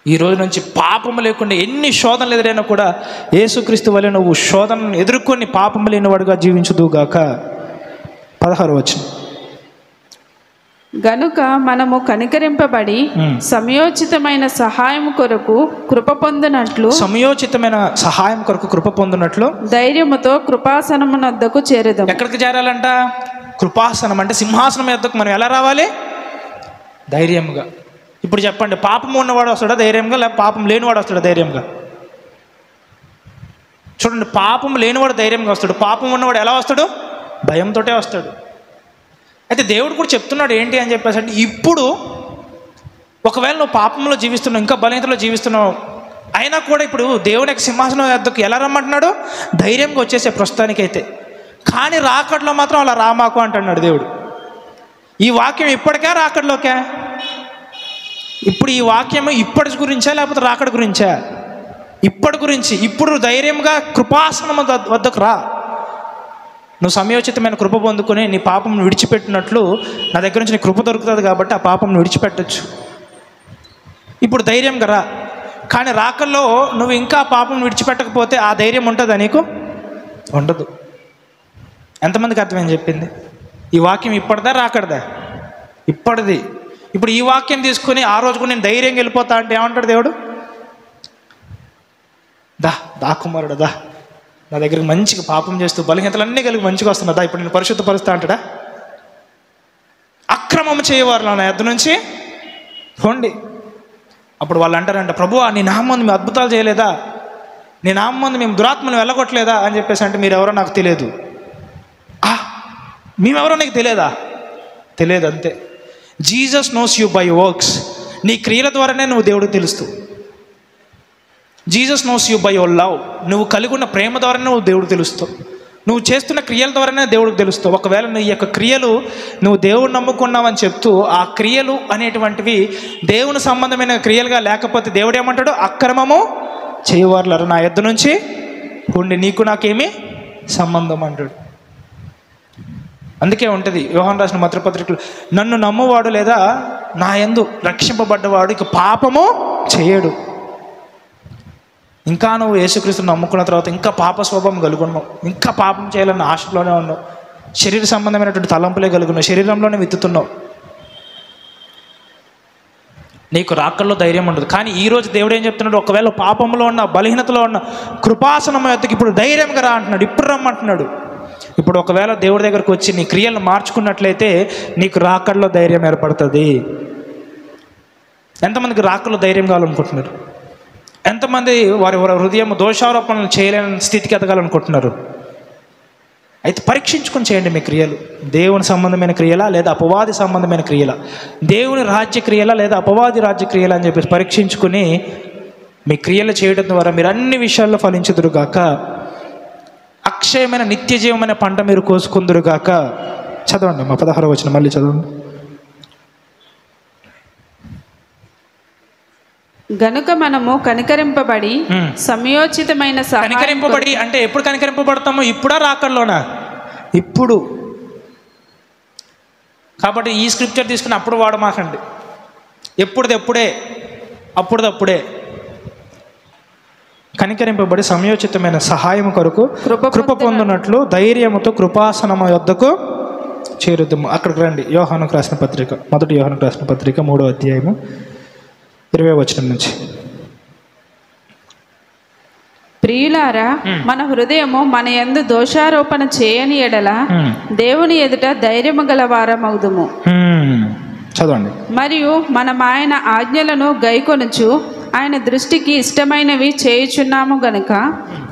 ఈ రోజు నుంచి పాపము లేకుండా ఎన్ని శోధనలు ఎదురైనా కూడా యేసుక్రీస్తు వలె నువ్వు శోధనను ఎదుర్కొని పాపము లేనివాడుగా జీవించుదువుగాక. 16వ వచనం. గనుక మనము కనికరింపబడి సమయోచితమైన సహాయం కొరకు కృప పొందినట్లు, సమయోచితమైన సహాయం కొరకు కృప పొందినట్లు ధైర్యముతో కృపాసనమునొద్దకు చేరుదాం. ఎక్కడికి చేరాలంట? కృపాసనం అంటే సింహాసనం యొద్దకు మనం ఎలా రావాలి? ధైర్యంగా. ఇప్పుడు చెప్పండి, పాపం ఉన్నవాడు వస్తాడా ధైర్యంగా, లేక పాపం లేనివాడు వస్తాడా ధైర్యంగా? చూడండి, పాపం లేనివాడు ధైర్యంగా వస్తాడు, పాపం ఉన్నవాడు ఎలా వస్తాడు? భయంతో వస్తాడు. అయితే దేవుడు కూడా చెప్తున్నాడు ఏంటి అని చెప్పేసి అంటే, ఇప్పుడు ఒకవేళ నువ్వు పాపంలో జీవిస్తున్నావు, ఇంకా బలహీనతలో జీవిస్తున్నావు, అయినా కూడా ఇప్పుడు దేవుని యొక్క సింహాసనం వద్దకు ఎలా రమ్మంటున్నాడు? ధైర్యంగా వచ్చేసే ప్రస్తుతానికైతే. కానీ రాకడలో మాత్రం అలా రామాకు అంటున్నాడు దేవుడు. ఈ వాక్యం ఇప్పటికే రాకడలోకే? ఇప్పుడు ఈ వాక్యం ఇప్పటి గురించా లేకపోతే రాకడ గురించా? ఇప్పటి గురించి. ఇప్పుడు ధైర్యంగా కృపాసనం వద్దకు రా. నువ్వు సమయోచితమైన కృప పొందుకొని నీ పాపం విడిచిపెట్టినట్లు నా దగ్గర నుంచి నీ కృప దొరుకుతుంది కాబట్టి ఆ పాపం విడిచిపెట్టచ్చు. ఇప్పుడు ధైర్యంగా రా. కానీ రాకల్లో నువ్వు ఇంకా పాపం విడిచిపెట్టకపోతే ఆ ధైర్యం ఉంటుందా నీకు? ఉండదు. ఎంతమందికి అర్థమైంది చెప్పింది? ఈ వాక్యం ఇప్పటిదా రాకడదా? ఇప్పటిది. ఇప్పుడు ఈ వాక్యం తీసుకుని ఆ రోజు కూడా నేను ధైర్యంగా వెళ్ళిపోతా అంటే ఏమంటాడు దేవుడు? దా కుమారుడు దా, నా దగ్గరికి మంచిగా పాపం చేస్తూ బలహీనతలన్నీ కలిగి మంచిగా వస్తున్నా దా, ఇప్పుడు నేను పరిశుద్ధపరుస్తా అంటాడా? అక్రమం చేయవారు నా యొద్ద నుంచి పోండి. అప్పుడు వాళ్ళు అంటారంట, ప్రభువా నీ నామందు మేము అద్భుతాలు చేయలేదా, నీ నామందు మేము దురాత్మను వెళ్ళగొట్టలేదా అని చెప్పేసి అంటే మీరు ఎవరో నాకు తెలియదు. మేమెవరో నీకు తెలియదా? తెలియదు, అంతే. Jesus knows you by works. నీ క్రియల ద్వారానే నువ్వు దేవుడికి తెలుస్తావు. Jesus knows you by your love. నువ్వు కలిగి ఉన్న ప్రేమ ద్వారానే నువ్వు దేవుడికి తెలుస్తావు. నువ్వు చేస్తున్న క్రియల ద్వారానే దేవుడికి తెలుస్తావు. ఒకవేళ నీ యొక్క క్రియలు నువ్వు దేవుడు నమ్ముకున్నావని చెప్తూ ఆ క్రియలు అనేటువంటివి దేవుని సంబంధమైన క్రియలుగా లేకపోతే దేవుడు ఏమంటాడు? అక్రమము చేయవారులారా నా యొద్ద నుంచి ఉండి నీకు నాకేమీ సంబంధం అంటాడు. అందుకే ఉంటుంది యోహాను రాసిన మొదటి పత్రికలో, నన్ను నమ్మువాడు లేదా నా యందు రక్షింపబడ్డవాడు ఇక పాపము చేయడు. ఇంకా నువ్వు యేసుక్రీస్తుని నమ్ముకున్న తర్వాత ఇంకా పాప స్వభావం కలుగున్నావు, ఇంకా పాపం చేయాలన్న ఆశలోనే ఉన్నావు, శరీర సంబంధమైనటువంటి తలంపులే కలుగున్నావు, శరీరంలోనే విత్తుతున్నావు, నీకు రాకల్లో ధైర్యం ఉండదు. కానీ ఈరోజు దేవుడు ఏం చెప్తున్నాడు? ఒకవేళ పాపంలో ఉన్న బలహీనతలో ఉన్న కృపాసనం ఎత్తుకు ఇప్పుడు ధైర్యంగా రా అంటున్నాడు, ఇప్పుడు రమ్మంటున్నాడు. ఇప్పుడు ఒకవేళ దేవుడి దగ్గరకు వచ్చి నీ క్రియలను మార్చుకున్నట్లయితే నీకు రాకల్లో ధైర్యం ఏర్పడుతుంది. ఎంతమందికి రాకల్లో ధైర్యం కావాలనుకుంటున్నారు? ఎంతమంది వారి హృదయం దోషారోపణలు చేయలేని స్థితికి ఎదగాలనుకుంటున్నారు? అయితే పరీక్షించుకొని చేయండి మీ క్రియలు. దేవుని సంబంధమైన క్రియలా లేదా అపవాది సంబంధమైన క్రియలా, దేవుని రాజ్య క్రియలా లేదా అపవాది రాజ్య క్రియలా అని చెప్పేసి పరీక్షించుకుని మీ క్రియలు చేయడం ద్వారా మీరు అన్ని విషయాల్లో ఫలించుదురుగాక, అక్షయమైన నిత్య జీవమైన పంట మీరు కోసుకుందురుగాక. చదవండి మా 16వ వచనం మళ్ళీ చదవండి. గనుక మనము కనికరింపబడి సమయోచితమైన కనికరింపబడి అంటే ఎప్పుడు కనికరింపబడతాము? ఇప్పుడా రాకల్లోనా? ఇప్పుడు. కాబట్టి ఈ స్క్రిప్చర్ తీసుకుని అప్పుడు వాడమాకండి. ఎప్పుడుదప్పుడే, అప్పుడుదప్పుడే కనికరింపబడి సమయోచితమైన సహాయం కొరకు కృప పొందినట్లు ధైర్యముతో కృపాసనము యొద్దకు చేరుద్దాము. అక్కడికి రండి. యోహానుకు రాసిన పత్రిక, మొదటి యోహానుకు రాసిన పత్రిక 3వ అధ్యాయము 20వ వచనం నుంచి. ప్రియులారా, మన హృదయము మన యందు దోషారోపణ చేయని ఎడల దేవుని ఎదుట ధైర్యము గల వారమగుదుము. చదవండి. మరియు మనం ఆయన ఆజ్ఞలను గైకొనుచు ఆయన దృష్టికి ఇష్టమైనవి చేయుచున్నాము గనుక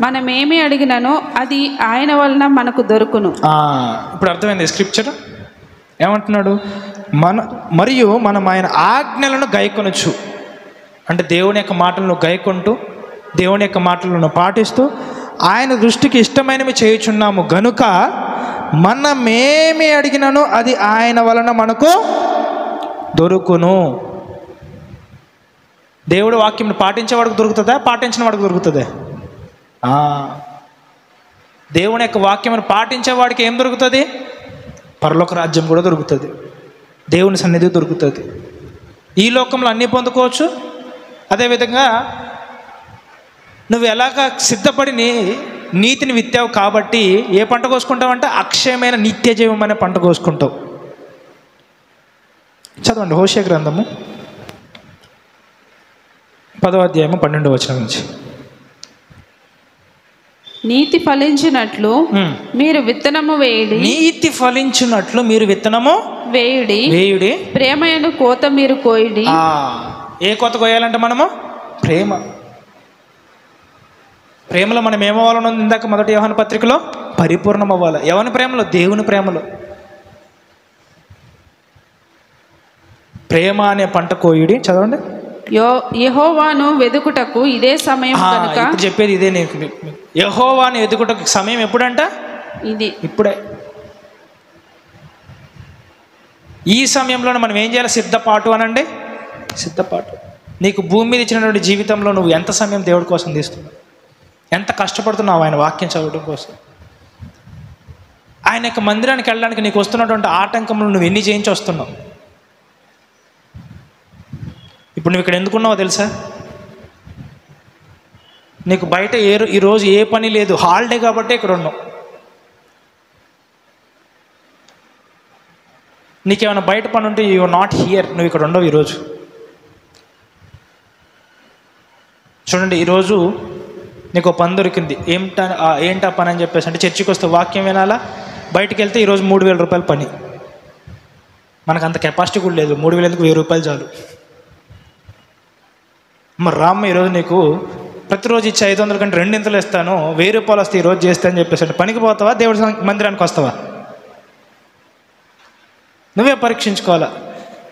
మనం ఏమి అడిగినను అది ఆయన వలన మనకు దొరుకును. ఇప్పుడు అర్థమైంది స్క్రిప్చర్ ఏమంటున్నాడు? మరియు మనం ఆయన ఆజ్ఞలను గైకొనొచ్చు అంటే దేవుని యొక్క మాటలను గైకొంటూ దేవుని యొక్క మాటలను పాటిస్తూ ఆయన దృష్టికి ఇష్టమైనవి చేయుచున్నాము గనుక మనమేమి అడిగినను అది ఆయన వలన మనకు దొరుకును. దేవుడు వాక్యం పాటించేవాడికి దొరుకుతుందా? పాటించిన వాడికి దొరుకుతుందా? దేవుని యొక్క వాక్యం పాటించేవాడికి ఏం దొరుకుతుంది? పరలోక రాజ్యం కూడా దొరుకుతుంది, దేవుని సన్నిధి దొరుకుతుంది. ఈ లోకంలో అన్నీ పొందుకోవచ్చు. అదేవిధంగా నువ్వు ఎలాగ సిద్ధపడి నీతిని విత్తావు కాబట్టి ఏ పంట కోసుకుంటావు అంటే అక్షయమైన నిత్య జీవమైన పంట కోసుకుంటావు. చదవండి హోషేయ గ్రంథము 10వ అధ్యాయము 12వ వచనం నుంచి. నీతి ఫలించినట్లు మీరు విత్తనము వేయుడి. నీతి ఫలించినట్లు మీరు విత్తనము వేయుడి. ప్రేమయను కోత మీరు కోయుడి. ఏ కోత కోయాలంటే మనము ప్రేమలో మనం ఏమవ్వాలని ఉంది? ఇందాక మొదటి యోహాను పత్రికలో పరిపూర్ణం అవ్వాలి. ఎవరి ప్రేమలో? దేవుని ప్రేమలో. ప్రేమ అనే పంట కోయుడి. చదవండి. యెహోవాను వెదుకుటకు ఇదే సమయం కనుక. ఇప్పుడు చెప్పేది ఇదే. నీకు యెహోవాను వెదుకుటకు సమయం ఎప్పుడంట? ఇది ఇప్పుడే. ఈ సమయంలోనే మనం ఏం చేయాలి? సిద్ధపాటు అనండి. సిద్ధపాటు. నీకు భూమి మీద ఇచ్చినటువంటి జీవితంలో నువ్వు ఎంత సమయం దేవుడి కోసం తీస్తున్నావు? ఎంత కష్టపడుతున్నావు ఆయన వాక్యం చదవడం కోసం? ఆయన యొక్క మందిరానికి వెళ్ళడానికి నీకు వస్తున్నటువంటి ఆటంకంలో నువ్వు ఎన్ని జయించి వస్తున్నావు? ఇప్పుడు నువ్వు ఇక్కడ ఎందుకున్నావో తెలుసా? నీకు బయట ఈరోజు ఏ పని లేదు, హాలిడే కాబట్టి ఇక్కడ ఉన్నావు. నీకేమైనా బయట పని ఉంటే యు ఆర్ నాట్ హియర్, నువ్వు ఇక్కడ ఉండవు ఈరోజు. చూడండి, ఈరోజు నీకు పని దొరికింది, ఏంటా పని అని చెప్పేసి అంటే చర్చికి వస్తే వాక్యం వినాలా, బయటికి వెళ్తే ఈరోజు 3,000 రూపాయల పని. మనకు అంత కెపాసిటీ కూడా లేదు, 3,000కి 1,000 రూపాయలు చాలు. మరి రామ్మ ఈరోజు నీకు ప్రతిరోజు ఇచ్చి 500 కంటే 2 ఇస్తాను, 1,000 రూపాయలు వస్తే ఈరోజు చేస్తా అని చెప్పేసి అంటే పనికి పోతావా, దేవుడి మందిరానికి వస్తావా? నువ్వే పరీక్షించుకోవాలా.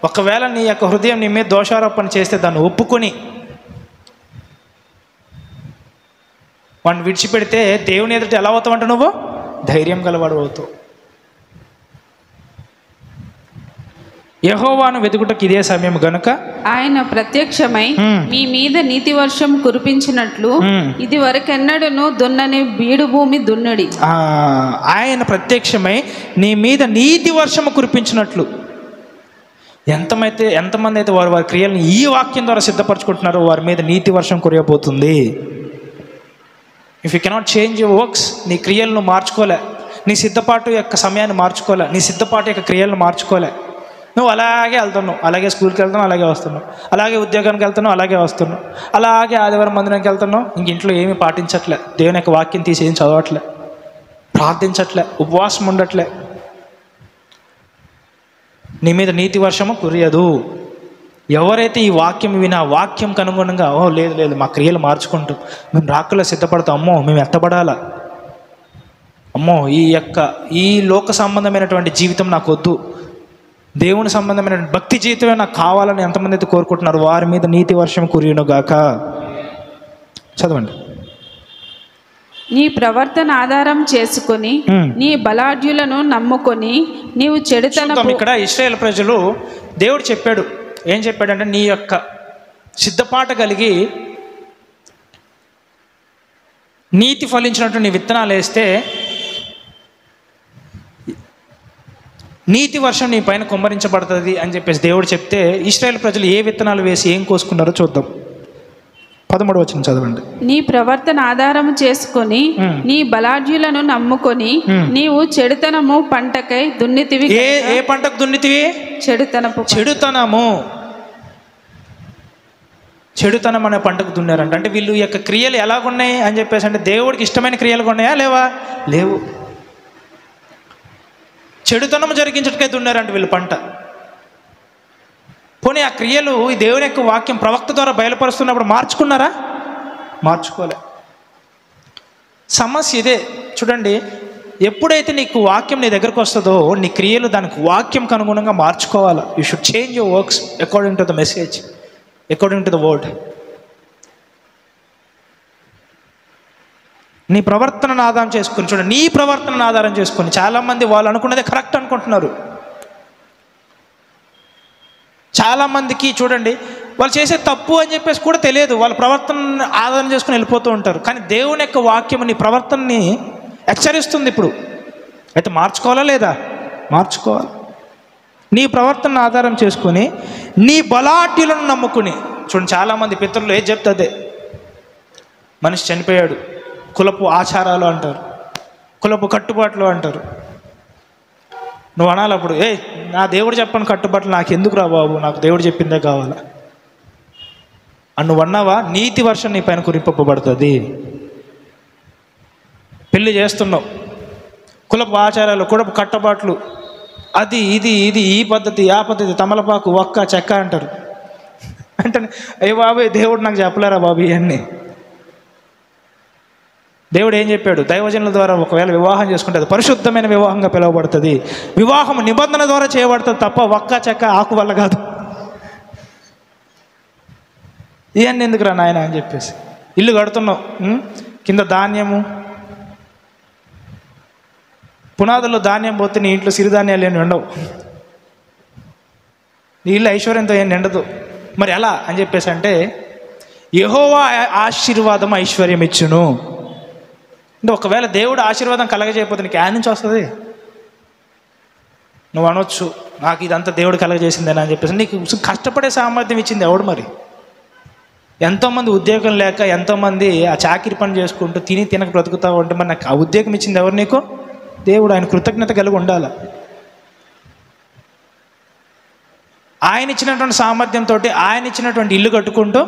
ఒకవేళ నీ యొక్క హృదయం నీ మీద దోషారోపణ చేస్తే దాన్ని ఒప్పుకొని వాడిని విడిచిపెడితే దేవుని ఎదుట ఎలా అవుతావంట, నువ్వు ధైర్యం గలవాడు అవుతావు. యెహోవాను వెతుకుటకు ఇదే సమయం గనుక ఆయన ప్రత్యక్షమై మీ మీద నీతి వర్షం కురిపించినట్లు ఇది వరకెన్నడను దున్నని బీడు భూమి దున్నడి. ఆయన ప్రత్యక్షమై నీ మీద నీతి వర్షము కురిపించినట్లు. ఎంతమంది అయితే వారి క్రియలను ఈ వాక్యం ద్వారా సిద్ధపరచుకుంటున్నారో వారి మీద నీతి వర్షం కురియబోతుంది. If you cannot change your works, నీ క్రియలను మార్చుకోలే, నీ సిద్ధపాటు యొక్క సమయాన్ని మార్చుకోలే, నీ సిద్ధపాటు యొక్క క్రియలను మార్చుకోలే, నువ్వు అలాగే వెళ్తున్నావు, అలాగే స్కూల్కి వెళ్తున్నావు, అలాగే వస్తున్నావు, అలాగే ఉద్యోగానికి వెళ్తున్నావు, అలాగే వస్తున్నావు, అలాగే ఆదివారం మందిరానికి వెళ్తున్నావు, ఇంక ఇంట్లో ఏమీ పాటించట్లే, దేవుని యొక్క వాక్యం తీసి ఏం చదవట్లే, ప్రార్థించట్లే, ఉపవాసం ఉండట్లే, నీ మీద నీతి వర్షము కురియదు. ఎవరైతే ఈ వాక్యం విని ఆ వాక్యంకి అనుగుణంగా లేదు మా క్రియలు మార్చుకుంటాం, మేము రాకుల్లో సిద్ధపడతాం, అమ్మో మేము ఎత్తబడాలా, అమ్మో ఈ లోక సంబంధమైనటువంటి జీవితం నాకు వద్దు, దేవుని సంబంధమైన భక్తి జీవితమే నాకు కావాలని ఎంతమంది అయితే కోరుకుంటున్నారు, వారి మీద నీతి వర్షం కురియునుగాక. చదవండి. నీ ప్రవర్తన ఆధారం చేసుకొని నీ బలాఢ్యులను నమ్ముకొని నీవు చెడుతనం. ఇక్కడ ఇశ్రాయేలు ప్రజలు దేవుడు చెప్పాడు, ఏం చెప్పాడంటే నీ యొక్క సిద్ధపాట కలిగి నీతి ఫలించినట్టు నీ విత్తనాలు వేస్తే నీతి వర్షం నీ పైన కుమ్మరించబడుతుంది అని చెప్పేసి దేవుడు చెప్తే ఇశ్రాయేలు ప్రజలు ఏ విత్తనాలు వేసి ఏం కోసుకున్నారో చూద్దాం. 13వ వచనం చదవండి. నీ ప్రవర్తన ఆధారం చేసుకొని నీ బలాఢ్యులను నమ్ముకొని నీవు చెడుతనము పంటకై దున్నితివి. ఏ పంటకు దున్నితివి? చెడుతనం అనే పంటకు దున్నారంట. అంటే వీళ్ళు యొక్క క్రియలు ఎలాగున్నాయి అని చెప్పేసి అంటే దేవుడికి ఇష్టమైన క్రియలు ఉన్నాయా లేవు. చెడుతనం జరిగించటకే దున్నారంట వీళ్ళు పంట. పోనీ ఆ క్రియలు ఈ దేవుని యొక్క వాక్యం ప్రవక్త ద్వారా బయలుపరుస్తున్నప్పుడు మార్చుకున్నారా? మార్చుకోలే. సమస్య ఇదే. చూడండి, ఎప్పుడైతే నీకు వాక్యం నీ దగ్గరకు వస్తుందో నీ క్రియలు దానికి వాక్యంకి అనుగుణంగా మార్చుకోవాలి. You should change your works according to the message, according to the word. నీ ప్రవర్తనను ఆధారం చేసుకుని చూడండి, నీ ప్రవర్తనను ఆధారం చేసుకుని చాలామంది వాళ్ళు అనుకున్నదే కరెక్ట్ అనుకుంటున్నారు. చాలామందికి చూడండి వాళ్ళు చేసే తప్పు అని చెప్పేసి కూడా తెలియదు, వాళ్ళ ప్రవర్తన ఆధారం చేసుకుని వెళ్ళిపోతూ ఉంటారు. కానీ దేవుని యొక్క వాక్యం నీ ప్రవర్తనని హెచ్చరిస్తుంది. ఇప్పుడు అయితే మార్చుకోవాలా లేదా? మార్చుకోవాలి. నీ ప్రవర్తనను ఆధారం చేసుకుని నీ బలాఢ్యులను నమ్ముకుని చూడండి. చాలామంది పితరులు ఏది చెప్తే అదే. మనిషి చనిపోయాడు, కులపు ఆచారాలు అంటారు, కులపు కట్టుబాట్లు అంటారు. నువ్వు అనాలి అప్పుడు, నా దేవుడు చెప్పని కట్టుబాట్లు నాకు ఎందుకు రా బాబు, నాకు దేవుడు చెప్పిందే కావాలా అని నువ్వు అన్నావా, నీతి వర్షం నీ పైన కురిపబడుతుంది. పెళ్ళి చేస్తున్నావు, కులపు ఆచారాలు, కులపు కట్టుబాట్లు, అది ఇది ఈ పద్ధతి ఆ పద్ధతి, తమలపాకు ఒక్క చెక్క అంటారు. అంటే అయ్యో బాబు దేవుడు నాకు చెప్పలేరా బాబు ఇవన్నీ. దేవుడు ఏం చెప్పాడు? దైవజనుల ద్వారా ఒకవేళ వివాహం చేసుకుంటే అది పరిశుద్ధమైన వివాహంగా పిలువబడుతుంది. వివాహం నిబంధన ద్వారా చేయబడుతుంది తప్ప ఒక్క చెక్క ఆకు వల్ల కాదు. ఇవన్నీ ఎందుకురా నాయన అని చెప్పేసి ఇల్లు కడుతున్నావు, కింద ధాన్యము, పునాదుల్లో ధాన్యం పోతే నీ ఇంట్లో సిరిధాన్యాలు ఏమి ఉండవు, నీ ఇల్లు ఐశ్వర్యంతో ఏం నిండదు. మరి ఎలా అని చెప్పేసి అంటే యెహోవా ఆశీర్వాదం ఐశ్వర్యం ఇచ్చును. అంటే ఒకవేళ దేవుడు ఆశీర్వాదం కలగజేయకపోతే నీకు యాడ్ నుంచి వస్తుంది? నువ్వు అనొచ్చు నాకు ఇదంతా దేవుడు కలగజేసిందేనా అని చెప్పేసి. నీకు కష్టపడే సామర్థ్యం ఇచ్చింది ఎవడు? మరి ఎంతోమంది ఉద్యోగం లేక ఎంతోమంది ఆ చాకిరి పని చేసుకుంటూ తినక బ్రతుకుతూ ఉంటే మరి నాకు ఆ ఉద్యోగం ఇచ్చింది ఎవరు నీకు? దేవుడు. ఆయన కృతజ్ఞత కలిగి ఉండాలి. ఆయన ఇచ్చినటువంటి సామర్థ్యంతో ఆయన ఇచ్చినటువంటి ఇల్లు కట్టుకుంటూ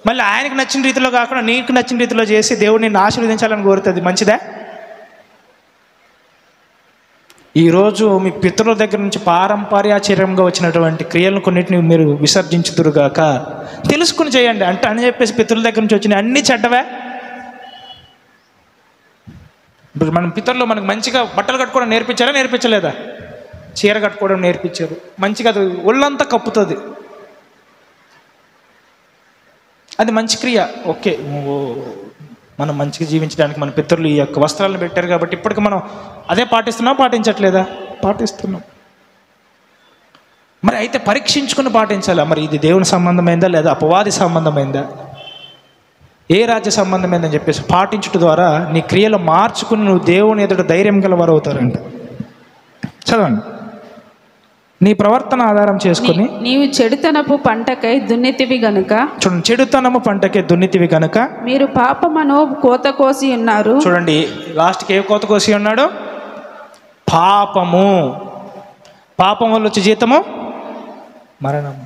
మళ్ళీ ఆయనకు నచ్చిన రీతిలో కాకుండా నీకు నచ్చిన రీతిలో చేసి దేవుడు నిన్ను ఆశీర్వదించాలని కోరుతుంది. మంచిదా? ఈరోజు మీ పితరుల దగ్గర నుంచి పారంపర్యాచర్యంగా వచ్చినటువంటి క్రియలను కొన్నిటిని మీరు విసర్జించుదురుగాక. తెలుసుకుని చేయండి అంటే అని చెప్పేసి పితరుల దగ్గర నుంచి వచ్చిన అన్ని చెడ్డవే. ఇప్పుడు మన పితరులు మనకు మంచిగా బట్టలు కట్టుకోవడం నేర్పించారా? నేర్పించలేదా? చీర కట్టుకోవడం నేర్పించారు. మంచిగా అది ఒళ్ళంతా కప్పుతుంది, అది మంచి క్రియ. ఓకే, మనం మంచిగా జీవించడానికి మన పితరులు ఈ యొక్క వస్త్రాలను పెట్టారు కాబట్టి ఇప్పటికి మనం అదే పాటిస్తున్నాం. పాటించట్లేదా? పాటిస్తున్నాం. మరి అయితే పరీక్షించుకుని పాటించాలా? మరి ఇది దేవుని సంబంధమైందా లేదా అపవాది సంబంధమైందా, ఏ రాజ్య సంబంధమైందని చెప్పేసి పాటించడం ద్వారా నీ క్రియలు మార్చుకుని నువ్వు దేవుని ఎదుట ధైర్యం గలవారు అవుతారంట. చదవండి. నీ ప్రవర్తన ఆధారం చేసుకుని నీవు చెడుతనపు పంటకై దున్నితివి గనుక. చూడండి, చెడుతనము పంటకై దున్నితివి గనుక మీరు పాపమును కోత కోసి ఉన్నారు. చూడండి, లాస్ట్కి ఏ కోత కోసి ఉన్నాడు? పాపము. పాపం వల్ల వచ్చే జీతము మరణము.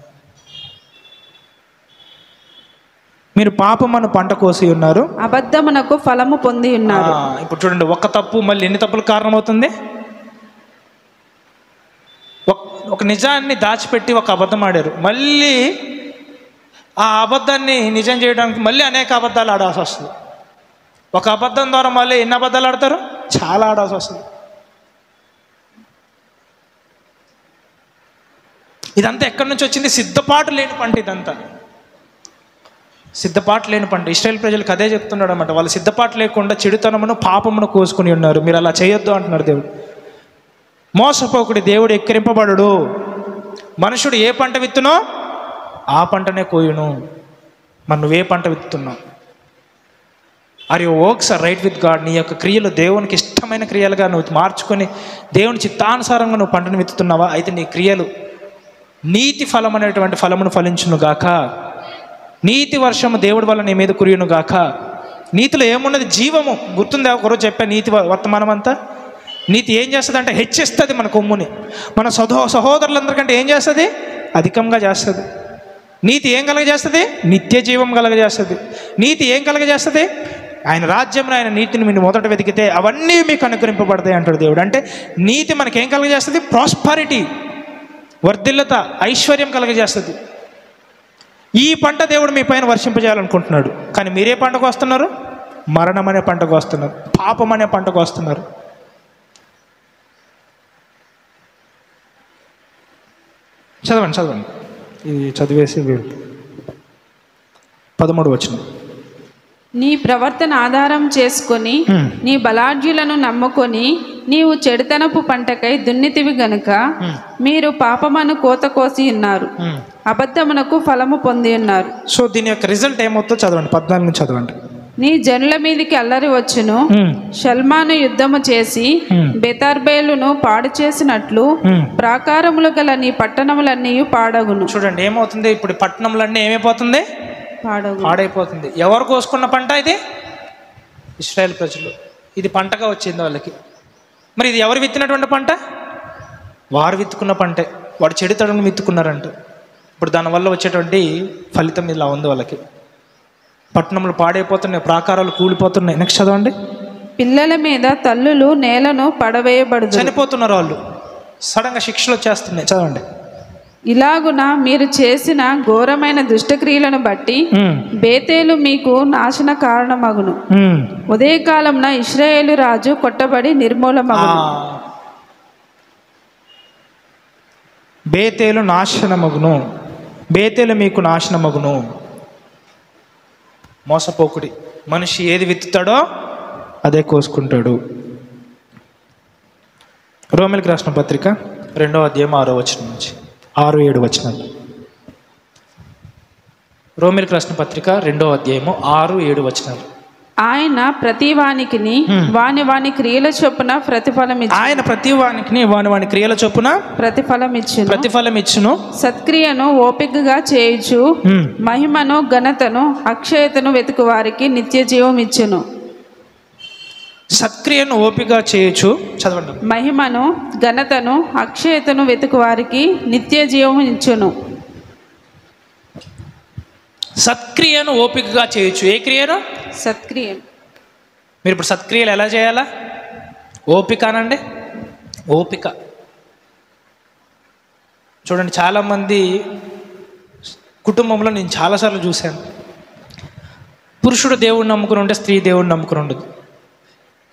మీరు పాపమును పంట కోసి ఉన్నారు, అబద్ధమునకు ఫలము పొంది ఉన్నారు. ఇప్పుడు చూడండి, ఒక తప్పు మళ్ళీ ఎన్ని తప్పులు కారణమవుతుంది? ఒక నిజాన్ని దాచిపెట్టి ఒక అబద్ధం ఆడారు, మళ్ళీ ఆ అబద్ధాన్ని నిజం చేయడానికి మళ్ళీ అనేక అబద్ధాలు ఆడాల్సి వస్తుంది. ఒక అబద్ధం ద్వారా మళ్ళీ ఎన్ని అబద్ధాలు ఆడతారు? చాలా ఆడాల్సి వస్తుంది. ఇదంతా ఎక్కడి నుంచి వచ్చింది? సిద్ధపాటు లేని పంట. ఇదంతా సిద్ధపాటు లేని పంట. ఇశ్రాయేల్ ప్రజలకు అదే చెప్తున్నాడు అన్నమాట. వాళ్ళు సిద్ధపాటు లేకుండా చెడుతనమును పాపమును కోసుకుని ఉన్నారు. మీరు అలా చేయొద్దు అంటున్నాడు దేవుడు. మోసపోకుడి, దేవుడు ఎక్కిరింపబడు. మనుషుడు ఏ పంట విత్తునో ఆ పంటనే కోయును. మరి నువ్వే పంట విత్తుతున్నావు? Are you works are right with God? నీ యొక్క క్రియలు దేవునికి ఇష్టమైన క్రియలుగా నువ్వు మార్చుకొని దేవుని చిత్తానుసారంగా నువ్వు పంటను విత్తుతున్నావా? అయితే నీ క్రియలు నీతి ఫలం అనేటువంటి ఫలమును ఫలించును గాక. నీతి వర్షము దేవుడి వల్ల నీ మీద కురియును గాక. నీతిలో ఏమున్నది? జీవము. గుర్తుందా? ఒకరోజు చెప్పా నీతి వర్తమానం అంతా. నీతి ఏం చేస్తుంది అంటే హెచ్చిస్తుంది మన కొమ్ముని. మన సహోదరులందరికంటే ఏం చేస్తుంది? అధికంగా చేస్తుంది. నీతి ఏం కలగజేస్తుంది? నిత్య జీవం కలగజేస్తుంది. నీతి ఏం కలగజేస్తుంది? ఆయన రాజ్యం, ఆయన నీతిని మీరు మొదట వెతికితే అవన్నీ మీకు అనుగ్రహింపబడతాయి అంటాడు దేవుడు. అంటే నీతి మనకేం కలగజేస్తుంది? ప్రాస్పరిటీ, వర్ధిల్లత, ఐశ్వర్యం కలగజేస్తుంది. ఈ పంట దేవుడు మీ పైన వర్షింపజేయాలనుకుంటున్నాడు. కానీ మీరే పంటకు వస్తున్నారు? మరణం అనే పంటకు వస్తున్నారు, పాపం అనే పంటకు వస్తున్నారు. చదవండి. ఇది చదివేసి 13 వచనం. నీ ప్రవర్తన ఆధారం చేసుకొని నీ బలాఢ్యులను నమ్ముకొని నీవు చెడుతనపు పంటకై దున్నితివి గనుక మీరు పాపమును కోత కోసి ఉన్నారు, అబద్ధమునకు ఫలము పొంది ఉన్నారు. సో దీని యొక్క రిజల్ట్ ఏమవుతుందో చదవండి. 14 నుంచి చదవండి. నీ జనుల మీదికి అల్లరి వచ్చును, షల్మాను యుద్ధము చేసి బెతార్బేలును పాడు చేసినట్లు ప్రాకారములు గల నీ పట్టణములన్నీ పాడగును. చూడండి ఏమవుతుంది? ఇప్పుడు పట్టణములన్నీ ఏమైపోతుంది? పాడైపోతుంది. ఎవరు కోసుకున్న పంట ఇది? ఇశ్రాయేల్ ప్రజలు. ఇది పంటగా వచ్చింది వాళ్ళకి. మరి ఇది ఎవరు విత్తినటువంటి పంట? వారు విత్తుకున్న పంటే. వాడు చెడుతడను విత్తుకున్నారంట. ఇప్పుడు దానివల్ల వచ్చేటువంటి ఫలితం ఇలా ఉంది వాళ్ళకి. పట్టణములు పాడైపోతున్నాయి, ప్రాకారాలు కూలిపోతున్నాయి. నెక్స్ట్ చదవండి. పిల్లల మీద తల్లులు నేలను పడవేయబడు, చనిపోతున్నారు వాళ్ళు. సడన్గా శిక్షలు వచ్చేస్తున్నాయి. చదవండి. ఇలాగున మీరు చేసిన ఘోరమైన దుష్టక్రియలను బట్టి బేతేలు మీకు నాశన కారణమగును. ఉదయకాలంన ఇశ్రాయేలు రాజు కొట్టబడి నిర్మూలమగును. బేతేలు నాశనమగును. బేతేలు మీకు నాశనమగును. మోసపోకుడి. మనిషి ఏది విత్తుతాడో అదే కోసుకుంటాడు. రోమిలికి రాసిన పత్రిక 2వ అధ్యాయం 6వ వచనం నుంచి 6-7 వచనాలు. రోమిలికి రాసిన పత్రిక 2వ అధ్యాయము 6-7 వచనాలు. ఆయన ప్రతి వానికిని వాని వాని క్రియల చొప్పున ప్రతిఫలం ఇచ్చు. ఆయన ప్రతి వానికి వాని క్రియల చొప్పున ప్రతిఫలం ఇచ్చును. సత్క్రియను ఓపికగా చేయుచు మహిమను ఘనతను అక్షయతను వెతుకు వారికి నిత్య జీవం ఇచ్చును. సత్క్రియను ఓపికగా చేయొచ్చు. చదవండి. మహిమను ఘనతను అక్షయతను వెతుకు వారికి నిత్య జీవం ఇచ్చును. సత్క్రియను ఓపికగా చేయొచ్చు. ఏ క్రియను? సత్క్రియ. మీరు ఇప్పుడు సత్క్రియలు ఎలా చేయాలా? ఓపిక అనండి. ఓపిక. చూడండి, చాలామంది కుటుంబంలో నేను చాలాసార్లు చూశాను, పురుషుడు దేవుడిని నమ్ముకుని ఉంటే స్త్రీ దేవుడిని నమ్ముకుని ఉండదు,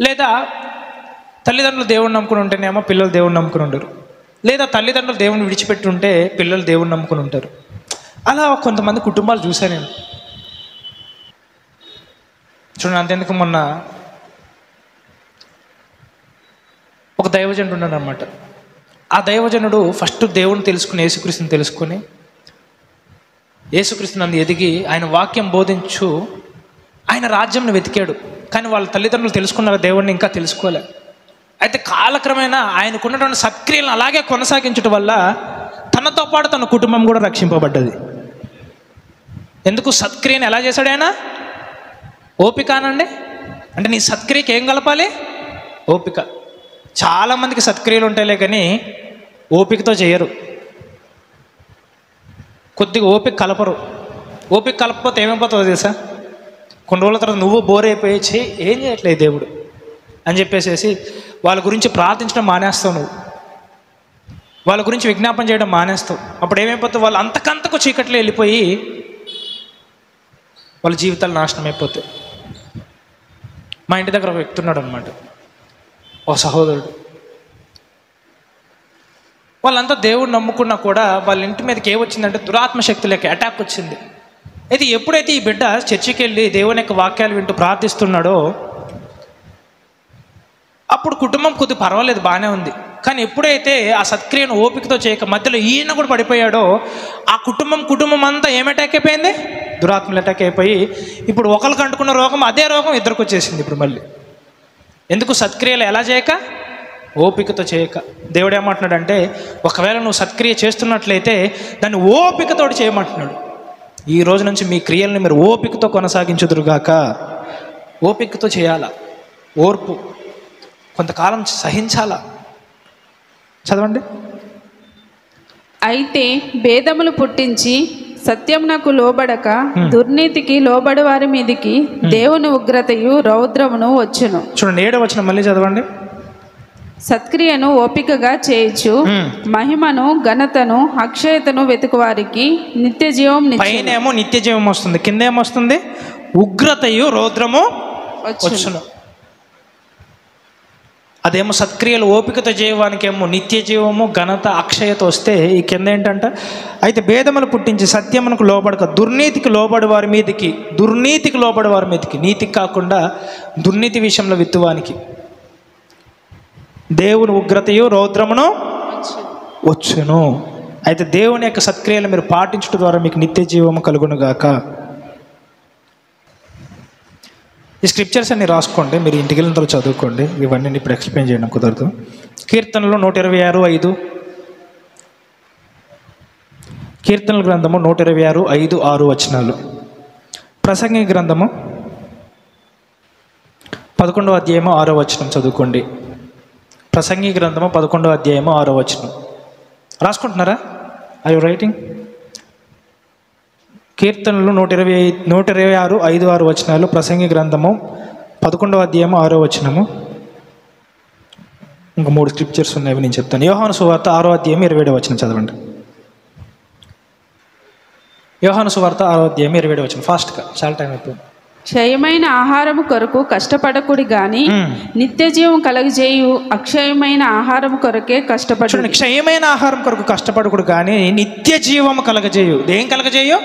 లేదా తల్లిదండ్రులు దేవుడిని నమ్ముకుని ఉంటేనేమో పిల్లలు దేవుడిని నమ్ముకుని ఉండరు, లేదా తల్లిదండ్రులు దేవుడిని విడిచిపెట్టి ఉంటే పిల్లలు దేవుడిని నమ్ముకుని ఉంటారు. అలా కొంతమంది కుటుంబాలు చూశాను నేను. చూడండి, అంతెందుకు మొన్న ఒక దైవజనుడు ఉన్నాడు అనమాట. ఆ దైవజనుడు ఫస్ట్ దేవుని తెలుసుకుని, యేసుక్రీస్తుని తెలుసుకొని, యేసుక్రీస్తు నందు ఎదిగి ఆయన వాక్యం బోధించు ఆయన రాజ్యంను వెతికాడు. కానీ వాళ్ళ తల్లిదండ్రులు తెలుసుకున్నారు, దేవుడిని ఇంకా తెలుసుకోలే. అయితే కాలక్రమేణా ఆయనకున్నటువంటి సత్క్రియలను అలాగే కొనసాగించడం వల్ల తనతో పాటు తన కుటుంబం కూడా రక్షింపబడ్డది. ఎందుకు? సత్క్రియను ఎలా చేశాడు ఆయన? ఓపిక అనండి. అంటే నీ సత్క్రియకి ఏం కలపాలి? ఓపిక. చాలామందికి సత్క్రియలు ఉంటాయిలే కానీ ఓపికతో చేయరు. కొద్దిగా ఓపిక కలపరు. ఓపిక కలపకపోతే ఏమైపోతుందో తెలుసా? కొన్ని రోజుల తర్వాత నువ్వు బోర్ అయిపోయి ఏం చేయట్లేదు దేవుడు అని చెప్పేసి వాళ్ళ గురించి ప్రార్థించడం మానేస్తావు, నువ్వు వాళ్ళ గురించి విజ్ఞాపన చేయడం మానేస్తావు. అప్పుడు ఏమైపోతావు? వాళ్ళు అంతకంతకు చీకట్లో వెళ్ళిపోయి వాళ్ళ జీవితాలు నాశనం అయిపోతాయి. మా ఇంటి దగ్గర ఒక వ్యక్తి ఉన్నాడు అనమాట, ఒక సహోదరుడు. వాళ్ళంతా దేవుడు నమ్ముకున్నా కూడా వాళ్ళ ఇంటి మీదకి ఏమొచ్చిందంటే దురాత్మ శక్తులకి అటాక్ వచ్చింది. అయితే ఎప్పుడైతే ఈ బిడ్డ చర్చికి వెళ్ళి దేవుని యొక్క వాక్యాలు వింటూ ప్రార్థిస్తున్నాడో అప్పుడు కుటుంబం కొద్దిగా పర్వాలేదు, బాగానే ఉంది. కానీ ఎప్పుడైతే ఆ సత్క్రియను ఓపికతో చేయక మధ్యలో ఈయన కూడా పడిపోయాడో ఆ కుటుంబం అంతా ఏం అటాక్ అయిపోయింది? దురాత్మలు అటాక్ అయిపోయి ఇప్పుడు ఒకరికి అంటుకున్న రోగం అదే రోగం ఇద్దరికి వచ్చేసింది ఇప్పుడు మళ్ళీ. ఎందుకు? సత్క్రియలు ఎలా చేయక? ఓపికతో చేయక. దేవుడు ఏమంటున్నాడంటే ఒకవేళ నువ్వు సత్క్రియ చేస్తున్నట్లయితే దాన్ని ఓపికతోటి చేయమంటున్నాడు. ఈ రోజు నుంచి మీ క్రియల్ని మీరు ఓపికతో కొనసాగించుదురుగాక. ఓపికతో చేయాలా, ఓర్పు, కొంతకాలం సహించాలా. చదవండి. అయితే భేదములు పుట్టించి సత్యమునకు లోబడక దుర్నీతికి లోబడి వారి మీదికి దేవుని ఉగ్రతయు రౌద్రమును వచ్చును. చూడండి, 7వ వచనం మళ్ళీ చదవండి. సత్క్రియను ఓపికగా చేయొచ్చు మహిమను ఘనతను అక్షయతను వెతుకు వారికి నిత్య జీవం. పైనేమో నిత్య జీవం వస్తుంది, కింద ఏమొస్తుంది? ఉగ్రతయు రౌద్రము వచ్చును. అదేమో సత్క్రియలు ఓపికతో చేయడానికేమో నిత్య జీవము ఘనత అక్షయత వస్తే ఈ కింద ఏంటంట? అయితే భేదములు పుట్టించి సత్యమునకు లోబడక దుర్నీతికి లోబడి వారి మీదకి, దుర్నీతికి లోబడి వారి మీదకి, నీతికి కాకుండా దుర్నీతి విషయంలో విత్తువానికి దేవుని ఉగ్రతయు రౌద్రమును వచ్చును. అయితే దేవుని యొక్క సత్క్రియలు మీరు పాటించడం ద్వారా మీకు నిత్య జీవము కలుగునుగాక. ఈ స్క్రిప్చర్స్ అన్ని రాసుకోండి, మీరు ఇంటికి వెళ్ళిన తర్వాత చదువుకోండి. ఇవన్నీ ఇప్పుడు ఎక్స్ప్లెయిన్ చేయడం కుదరదు. కీర్తనలు 126:5, కీర్తనల గ్రంథము 126:5-6 వచనాలు. ప్రసంగి గ్రంథము 11వ అధ్యాయము 6వ వచనం చదువుకోండి. ప్రసంగి గ్రంథము 11వ అధ్యాయము 6వ వచనం రాసుకుంటున్నారా? I you writing? కీర్తనలు 126:5-6 వచనాలు, ప్రసంగి గ్రంథము 11వ అధ్యాయము 6వ వచనము. ఇంకా 3 స్క్రిప్చర్స్ ఉన్నాయి, నేను చెప్తాను. యోహాను సువార్త 6వ అధ్యాయం 27వ వచనం చదవండి. యోహాను సువార్త 6వ అధ్యాయం 27వ వచనం. ఫాస్ట్గా, చాలా టైం అయిపోయింది. క్షయమైన ఆహారము కొరకు కష్టపడకుడి గాని నిత్య జీవం కలగజేయు అక్షయమైన ఆహారం కొరకే కష్టపడు. క్షయమైన ఆహారం కొరకు కష్టపడకుడు కానీ నిత్య జీవము కలగజేయు. ఏం కలగజేయు?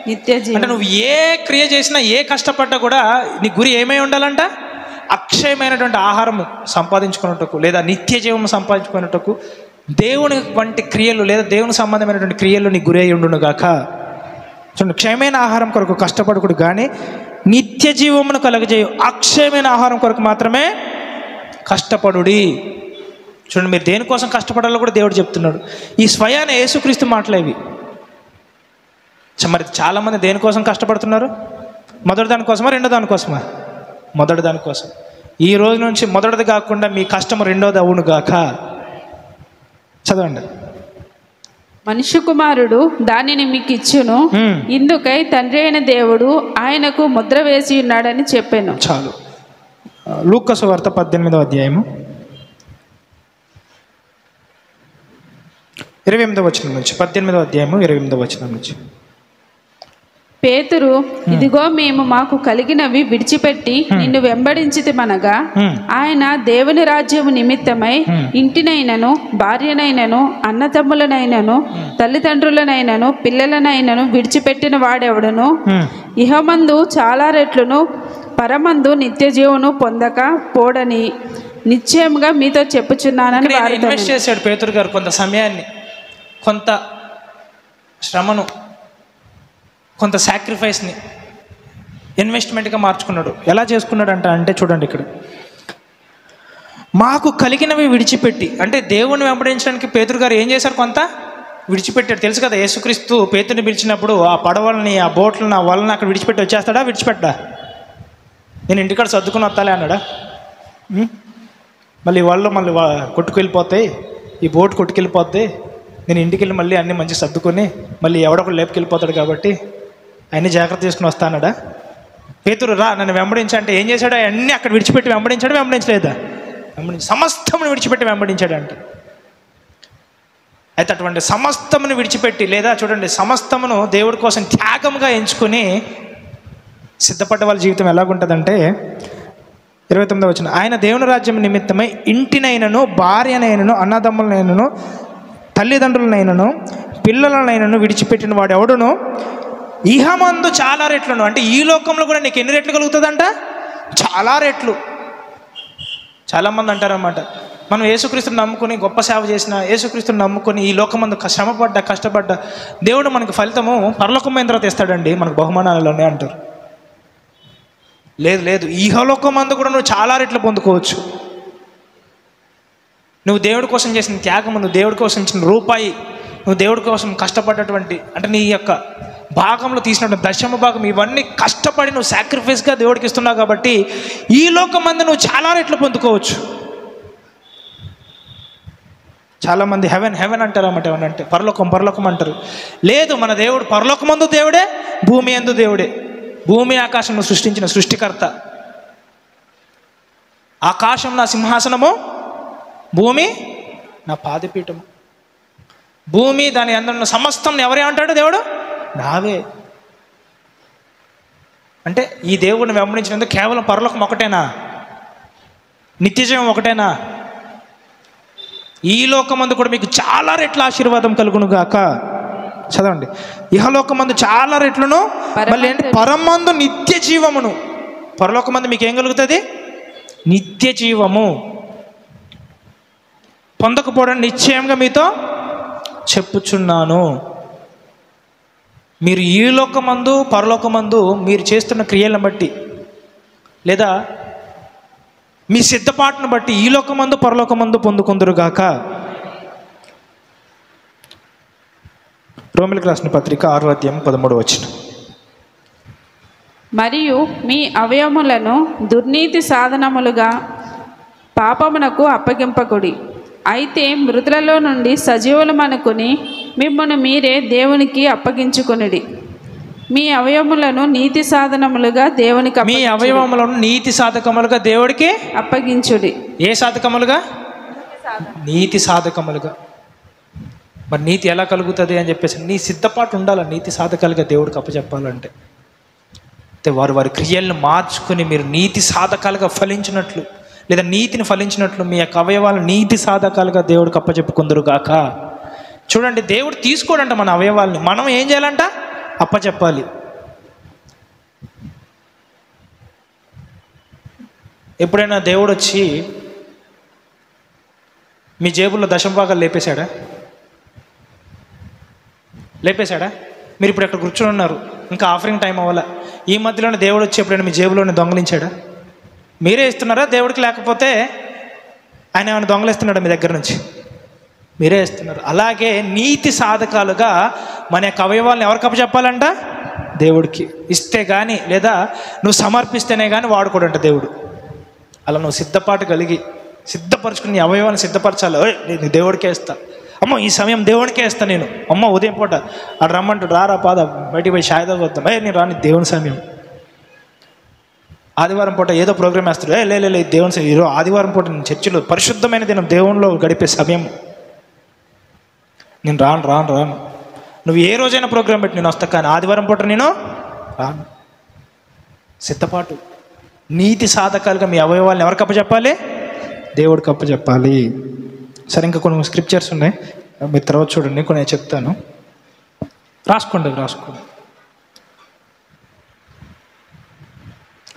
నిత్య జీవం. అంటే నువ్వు ఏ క్రియ చేసినా, ఏ కష్టపడ్డా కూడా నీ గురి ఏమై ఉండాలంట? అక్షయమైనటువంటి ఆహారము సంపాదించుకున్నట్టుకు, లేదా నిత్య జీవము సంపాదించుకున్నట్టుకు దేవుని వంటి క్రియలు, లేదా దేవుని సంబంధమైనటువంటి క్రియలు నీ గురి అయి ఉండునుగాక. చూడండి, క్షయమైన ఆహారం కొరకు కష్టపడకుడు కానీ నిత్య జీవమును కలగజేయు అక్షయమైన ఆహారం కొరకు మాత్రమే కష్టపడుడి. చూడండి, మీరు దేనికోసం కష్టపడాలో కూడా దేవుడు చెప్తున్నాడు. ఈ స్వయాన యేసుక్రీస్తు మాటలేవి. మరి చాలామంది దేనికోసం కష్టపడుతున్నారు? మొదటి దానికోసమా, రెండో దానికోసమా? మొదటి దానికోసం. ఈ రోజు నుంచి మొదటిది కాకుండా మీ కష్టం రెండోది అవును గాక. చదవండి. మనుష్య కుమారుడు దానిని మీకు ఇచ్చును, ఇందుకై తండ్రి అయిన దేవుడు ఆయనకు ముద్ర వేసి ఉన్నాడని చెప్పాను. చాలు. లూకా సువార్త 18వ అధ్యాయము 28వ వచనం నుంచి, 18వ అధ్యాయము 28వ వచనం నుంచి. పేతురు, ఇదిగో మేము మాకు కలిగినవి విడిచిపెట్టి నిన్ను వెంబడించితిమనగా ఆయన దేవుని రాజ్యము నిమిత్తమై ఇంటినైనను, భార్యనైనను, అన్నతమ్ములనైనను, తల్లిదండ్రులనైనను, పిల్లలనైనను విడిచిపెట్టిన వాడెవడును ఇహమందు చాలా రెట్లును పరమందు నిత్య జీవను పొందక పోడని నిశ్చయముగా మీతో చెప్పుచున్నానని వారితో. ఇన్వెస్ట్ చేశాడు పేతురు గారు కొంత సమయాన్ని, కొంత శ్రమను, కొంత సాక్రిఫైస్ని ఇన్వెస్ట్మెంట్గా మార్చుకున్నాడు. ఎలా చేసుకున్నాడంట అంటే చూడండి, ఇక్కడ మాకు కలిగినవి విడిచిపెట్టి, అంటే దేవుని వెంబడించడానికి పేతురు గారు ఏం చేశారు? కొంత విడిచిపెట్టాడు. తెలుసు కదా, యేసుక్రీస్తు పేతుని పిలిచినప్పుడు ఆ పడవలని, ఆ బోట్లను, ఆ వలని అక్కడ విడిచిపెట్టి వచ్చేస్తాడా? విడిచిపెట్టడా? నేను ఇంటికాడ సర్దుకుని వస్తాలే అన్నాడా? మళ్ళీ వాళ్ళు మళ్ళీ కొట్టుకెళ్ళిపోతాయి, ఈ బోట్ కొట్టుకెళ్ళిపోద్ది, నేను ఇంటికి వెళ్ళి మళ్ళీ అన్నీ మంచిగా సర్దుకొని మళ్ళీ ఎవడొకడు లేపుకెళ్ళిపోతాడు కాబట్టి అన్నీ జాగ్రత్త చేసుకుని వస్తానడా? పేతురు రా నన్ను వెంబడించంటే ఏం చేశాడు? అన్నీ అక్కడ విడిచిపెట్టి వెంబడించాడు. వెంబడించలేదా? సమస్తమును విడిచిపెట్టి వెంబడించాడు అంట. అయితే అటువంటి సమస్తమును విడిచిపెట్టి, లేదా చూడండి, సమస్తమును దేవుడి కోసం త్యాగంగా ఎంచుకొని సిద్ధపడ్డ వాళ్ళ జీవితం ఎలాగుంటుందంటే 29వ వచనం, ఆయన దేవుని రాజ్యం నిమిత్తమై ఇంటినైనను, భార్యనైనను, అన్నదమ్ములనైనను, తల్లిదండ్రులనైనను, పిల్లలనైనను విడిచిపెట్టిన వాడు ఎవడును ఇహమందు చాలా రెట్లను, అంటే ఈ లోకంలో కూడా నీకు ఎన్ని రెట్లు కలుగుతుందంట? చాలా రెట్లు. చాలామంది అంటారన్నమాట, మనం యేసుక్రీస్తుని నమ్ముకొని గొప్ప సేవ చేసిన, యేసుక్రీస్తుని నమ్ముకొని ఈ లోకమందు శ్రమపడ్డా, కష్టపడ్డా దేవుడు మనకు ఫలితము పరలోకమైన తర్వాత ఇస్తాడండి, మనకు బహుమానాలనే అంటారు. లేదు లేదు, ఈహలోకమందు కూడా నువ్వు చాలా రెట్లు పొందుకోవచ్చు. నువ్వు దేవుడి కోసం చేసిన త్యాగము, నువ్వు దేవుడి కోసం ఇచ్చిన రూపాయి, నువ్వు దేవుడి కోసం కష్టపడ్డటువంటి, అంటే నీ యొక్క భాగంలో తీసినటువంటి దశమ భాగం, ఇవన్నీ కష్టపడి నువ్వు సాక్రిఫైస్గా దేవుడికి ఇస్తున్నావు కాబట్టి ఈ లోకమందు నువ్వు చాలా రెట్లు పొందుకోవచ్చు. చాలామంది హెవెన్ హెవెన్ అంటారు అన్నమాట. ఏమనంటే పరలోకం పరలోకం అంటారు. లేదు, మన దేవుడు పరలోకమందు దేవుడే, భూమి యందు దేవుడే. భూమి ఆకాశంను సృష్టించిన సృష్టికర్త. ఆకాశం నా సింహాసనము, భూమి నా పాదపీఠము. భూమి దాని అందరున్న సమస్తం ఎవరే అంటాడు దేవుడు? నావే. అంటే ఈ దేవుడిని వెంబడించినందుకు కేవలం పరలోకం ఒకటేనా? నిత్యజీవం ఒకటేనా? ఈ లోకమందు కూడా మీకు చాలా రెట్ల ఆశీర్వాదం కలుగును గాక. చదవండి, ఇహలోకమందు చాలా రెట్లను, మళ్ళీ ఏంటి? పరమందు నిత్య జీవమును. పరలోకమందు మీకు ఏం కలుగుతుంది? నిత్య జీవము పొందకపోవడం నిశ్చయంగా మీతో చెప్పుచున్నాను. మీరు ఈ లోకమందు, పరలోకమందు మీరు చేస్తున్న క్రియలను బట్టి, లేదా మీ సిద్ధపాటును బట్టి ఈ లోకమందు, పరలోకమందు పొందుకుందురుగాక. రోమిలకు రాసిన పత్రిక 6వ అధ్యాయం 13వ వచనం. మరియు మీ అవయములను దుర్నీతి సాధనములుగా పాపమునకు అప్పగింపకుడి, అయితే మృతులలో నుండి సజీవులమనుకుని మిమ్మల్ని మీరే దేవునికి అప్పగించుకొనుడి. మీ అవయములను నీతి సాధనములుగా దేవునికి, మీ అవయవములను నీతి సాధకములుగా దేవుడికి అప్పగించుడి. ఏ సాధకములుగా? నీతి సాధకములుగా. మరి నీతి ఎలా కలుగుతుంది అని చెప్పేసి నీ సిద్ధపాటు ఉండాలి. నీతి సాధకాలుగా దేవుడికి అప్పచెప్పాలంటే వారు వారి క్రియలను మార్చుకుని మీరు నీతి సాధకాలుగా ఫలించినట్లు, లేదా నీతిని ఫలించినట్లు మీ యొక్క అవయవాలు నీతి సాధకాలుగా దేవుడికి అప్పచెప్పుకుందరుగాక. చూడండి, దేవుడు తీసుకోడంట మన అవయవాల్ని, మనం ఏం చేయాలంట? అప్పచెప్పాలి. ఎప్పుడైనా దేవుడు వచ్చి మీ జేబుల్లో దశంభాగాలు లేపేశాడా? లేపేశాడా? మీరు ఇప్పుడు ఇక్కడ కూర్చొని ఉన్నారు, ఇంకా ఆఫరింగ్ టైం అవ్వాల. ఈ మధ్యలోనే దేవుడు వచ్చి ఎప్పుడైనా మీ జేబులోనే దొంగలించాడా? మీరే ఇస్తున్నారా దేవుడికి? లేకపోతే ఆయన ఏమైనా దొంగలిస్తున్నాడా మీ దగ్గర నుంచి? మీరే ఇస్తున్నారు. అలాగే నీతి సాధకాలుగా మన యొక్క అవయవాలను ఎవరికి అప్పచెప్పాలంట? దేవుడికి. ఇస్తే కానీ, లేదా నువ్వు సమర్పిస్తేనే కానీ వాడుకోడంట దేవుడు. అలా నువ్వు సిద్ధపాటు కలిగి సిద్ధపరచుకుని నీ అవయవాన్ని సిద్ధపరచాలి. నేను దేవుడికే ఇస్తా, అమ్మ ఈ సమయం దేవుడికే ఇస్తా నేను. అమ్మ ఉదయం పూట అటు రమ్మంటాడు, రారా పాద బయటికి పోయి షాయిదా వద్దాం, నేను రాని దేవుని సమయం. ఆదివారం పూట ఏదో ప్రోగ్రామ్ వేస్తాడు, లే దేవుని సమయం. ఈరోజు ఆదివారం పూట నేను చర్చిలో పరిశుద్ధమైన దినం దేవునిలో గడిపే సమయం. నేను రాను. నువ్వు ఏ రోజైనా ప్రోగ్రాం పెట్టి నేను వస్తా, కానీ ఆదివారం పూట నేను రాను. సిద్ధపాటు. నీతి సాధకాలుగా మీ అవయవాలను ఎవరికి అప్పచెప్పాలి? దేవుడికి అప్పచెప్పాలి. సరే, ఇంకా కొన్ని స్క్రిప్చర్స్ ఉన్నాయి, మీరు తర్వాత చూడండి, కొన్ని చెప్తాను. రాసుకోండి.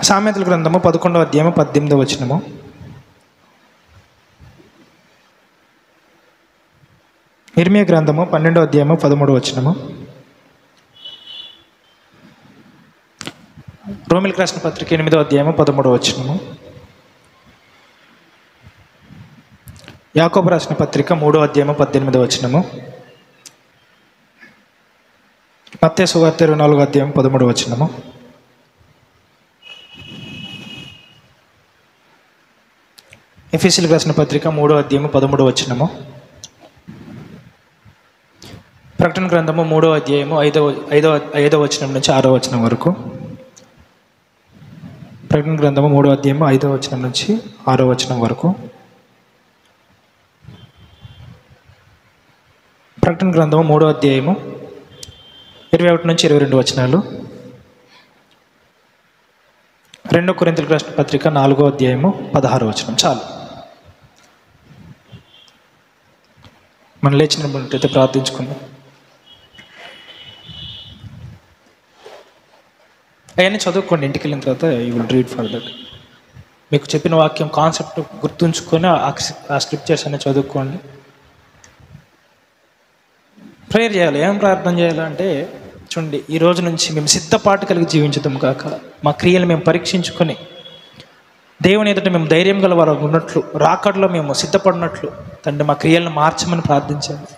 సామెతల గ్రంథము 11వ అధ్యాయము 18వ వచనము. ఇర్మియా గ్రంథము 12వ అధ్యాయము 13వ వచనము. రోమిలకు రాసిన పత్రిక 8వ అధ్యాయము 13వ వచనము. యాకోబు రాసిన పత్రిక 3వ అధ్యాయము 18వ వచనము. మత్తయి సువార్త 24వ అధ్యాయం 13వ వచనము. ఎఫెసీయులకు రాసిన పత్రిక 3వ అధ్యాయము 13వ వచనము. ప్రకటన గ్రంథము 3వ అధ్యాయము 5వ వచనం నుంచి 6వ వచనం వరకు. ప్రకటన గ్రంథము 3వ అధ్యాయము 5వ వచనం నుంచి 6వ వచనం వరకు. ప్రకటన గ్రంథము 3వ అధ్యాయము 21 నుంచి 22 వచనాలు. 2 కొరింథీయులకు రాసిన పత్రిక 4వ అధ్యాయము 16వ వచనం. చాలు. మనం లేచినట్టయితే ప్రార్థించుకుందాం. అవన్నీ చదువుకోండి, ఇంటికి వెళ్ళిన తర్వాత you will read for that. మీకు చెప్పిన వాక్యం కాన్సెప్ట్ గుర్తుంచుకొని ఆ స్క్రిప్చర్స్ అన్నీ చదువుకోండి. ప్రేయర్ చేయాలి. ఏం ప్రార్థన చేయాలంటే, చూడండి, ఈ రోజు నుంచి మేము సిద్ధపాటు కలిగి జీవించుదాం కాక, మా క్రియలు మేము పరీక్షించుకొని దేవుని ఎదుట మేము ధైర్యం గల వారు ఉన్నట్లు, రాకడలో మేము సిద్ధపడినట్లు తండ్రి మా క్రియలను మార్చమని ప్రార్థించండి.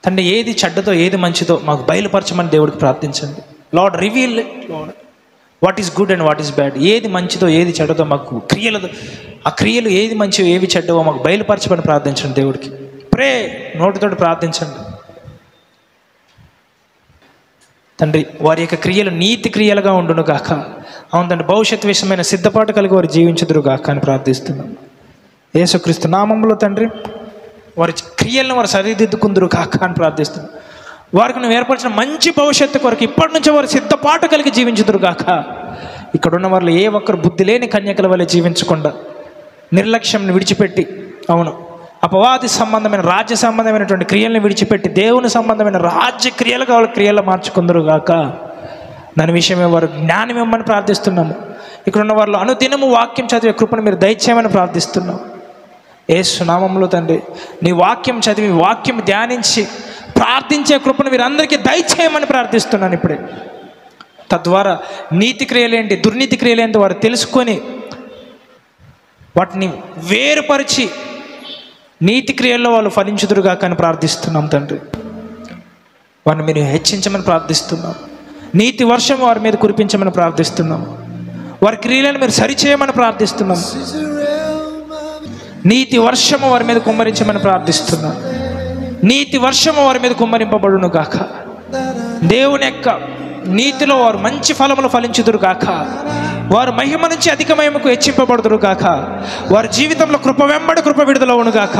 తండ్రి ఏది చెడ్డదో ఏది మంచిదో మాకు బయలుపరచమని దేవుడికి ప్రార్థించండి. Lord reveal it, lord what is good and what is bad. ఏది మంచిదో ఏది చెడ్డదో మాకు ఆ క్రియలు ఏది మంచిదో ఏవి చెడ్డవో మాకు బయలుపరచమని ప్రార్థించండి. దేవుడికి ప్రే, నోటితోటి ప్రార్థించండి. తండ్రి వారి యొక్క క్రియలు నీతి క్రియలుగా ఉండును గాక. అవును తండ్రి, భవిష్యత్తు విషయమైన సిద్ధపాటు కలిగి వారు జీవించుదురు గాక అని ప్రార్థిస్తున్నాం. యేసుక్రీస్తు నామములో తండ్రి, వారి క్రియలను వారు సరిదిద్దుకుందురు గాక అని ప్రార్థిస్తున్నాం. వారికి నువ్వు ఏర్పరిచిన మంచి భవిష్యత్తు కొరకు ఇప్పటి నుంచే వారు సిద్ధపాటు కలిగి జీవించుదురు గాక. ఇక్కడున్న వాళ్ళు ఏ ఒక్కరు బుద్ధి లేని కన్యకల వల్ల జీవించకుండా నిర్లక్ష్యం విడిచిపెట్టి, అవును అపవాది సంబంధమైన రాజ్య సంబంధమైనటువంటి క్రియలను విడిచిపెట్టి దేవుని సంబంధమైన రాజ్య క్రియలుగా వాళ్ళ క్రియలు మార్చుకుందరు గాక. దాని విషయమే వారు జ్ఞానం ఇవ్వమని ప్రార్థిస్తున్నాము. ఇక్కడున్న వాళ్ళు అనుదినము వాక్యం చదివే కృపను మీరు దయచేయమని ప్రార్థిస్తున్నాం. యేసు నామములో తండ్రి, నీ వాక్యం చదివి వాక్యం ధ్యానించి ప్రార్థించే కృపను వీరందరికీ దయచేయమని ప్రార్థిస్తున్నాను ఇప్పుడే. తద్వారా నీతి క్రియలేంటి, దుర్నీతి క్రియలేంటి వారు తెలుసుకొని వాటిని వేరుపరిచి నీతి క్రియల్లో వాళ్ళు ఫలించుదురుగా కానీ ప్రార్థిస్తున్నాం తండ్రి. వారిని మీరు హెచ్చించమని ప్రార్థిస్తున్నాం. నీతి వర్షం వారి మీద కురిపించమని ప్రార్థిస్తున్నాం. వారి క్రియలను మీరు సరిచేయమని ప్రార్థిస్తున్నాం. నీతి వర్షము వారి మీద కుమ్మరించమని ప్రార్థిస్తున్నాం. నీతి వర్షము వారి మీద కుమ్మరింపబడును గాక. దేవుని యొక్క నీతిలో వారు మంచి ఫలములు ఫలించుదురు గాక. వారు మహిమ నుంచి అధిక మహిమకు హెచ్చింపబడుదురు గాక. వారి జీవితంలో కృప వెంబడి కృప విడుదలవును గాక.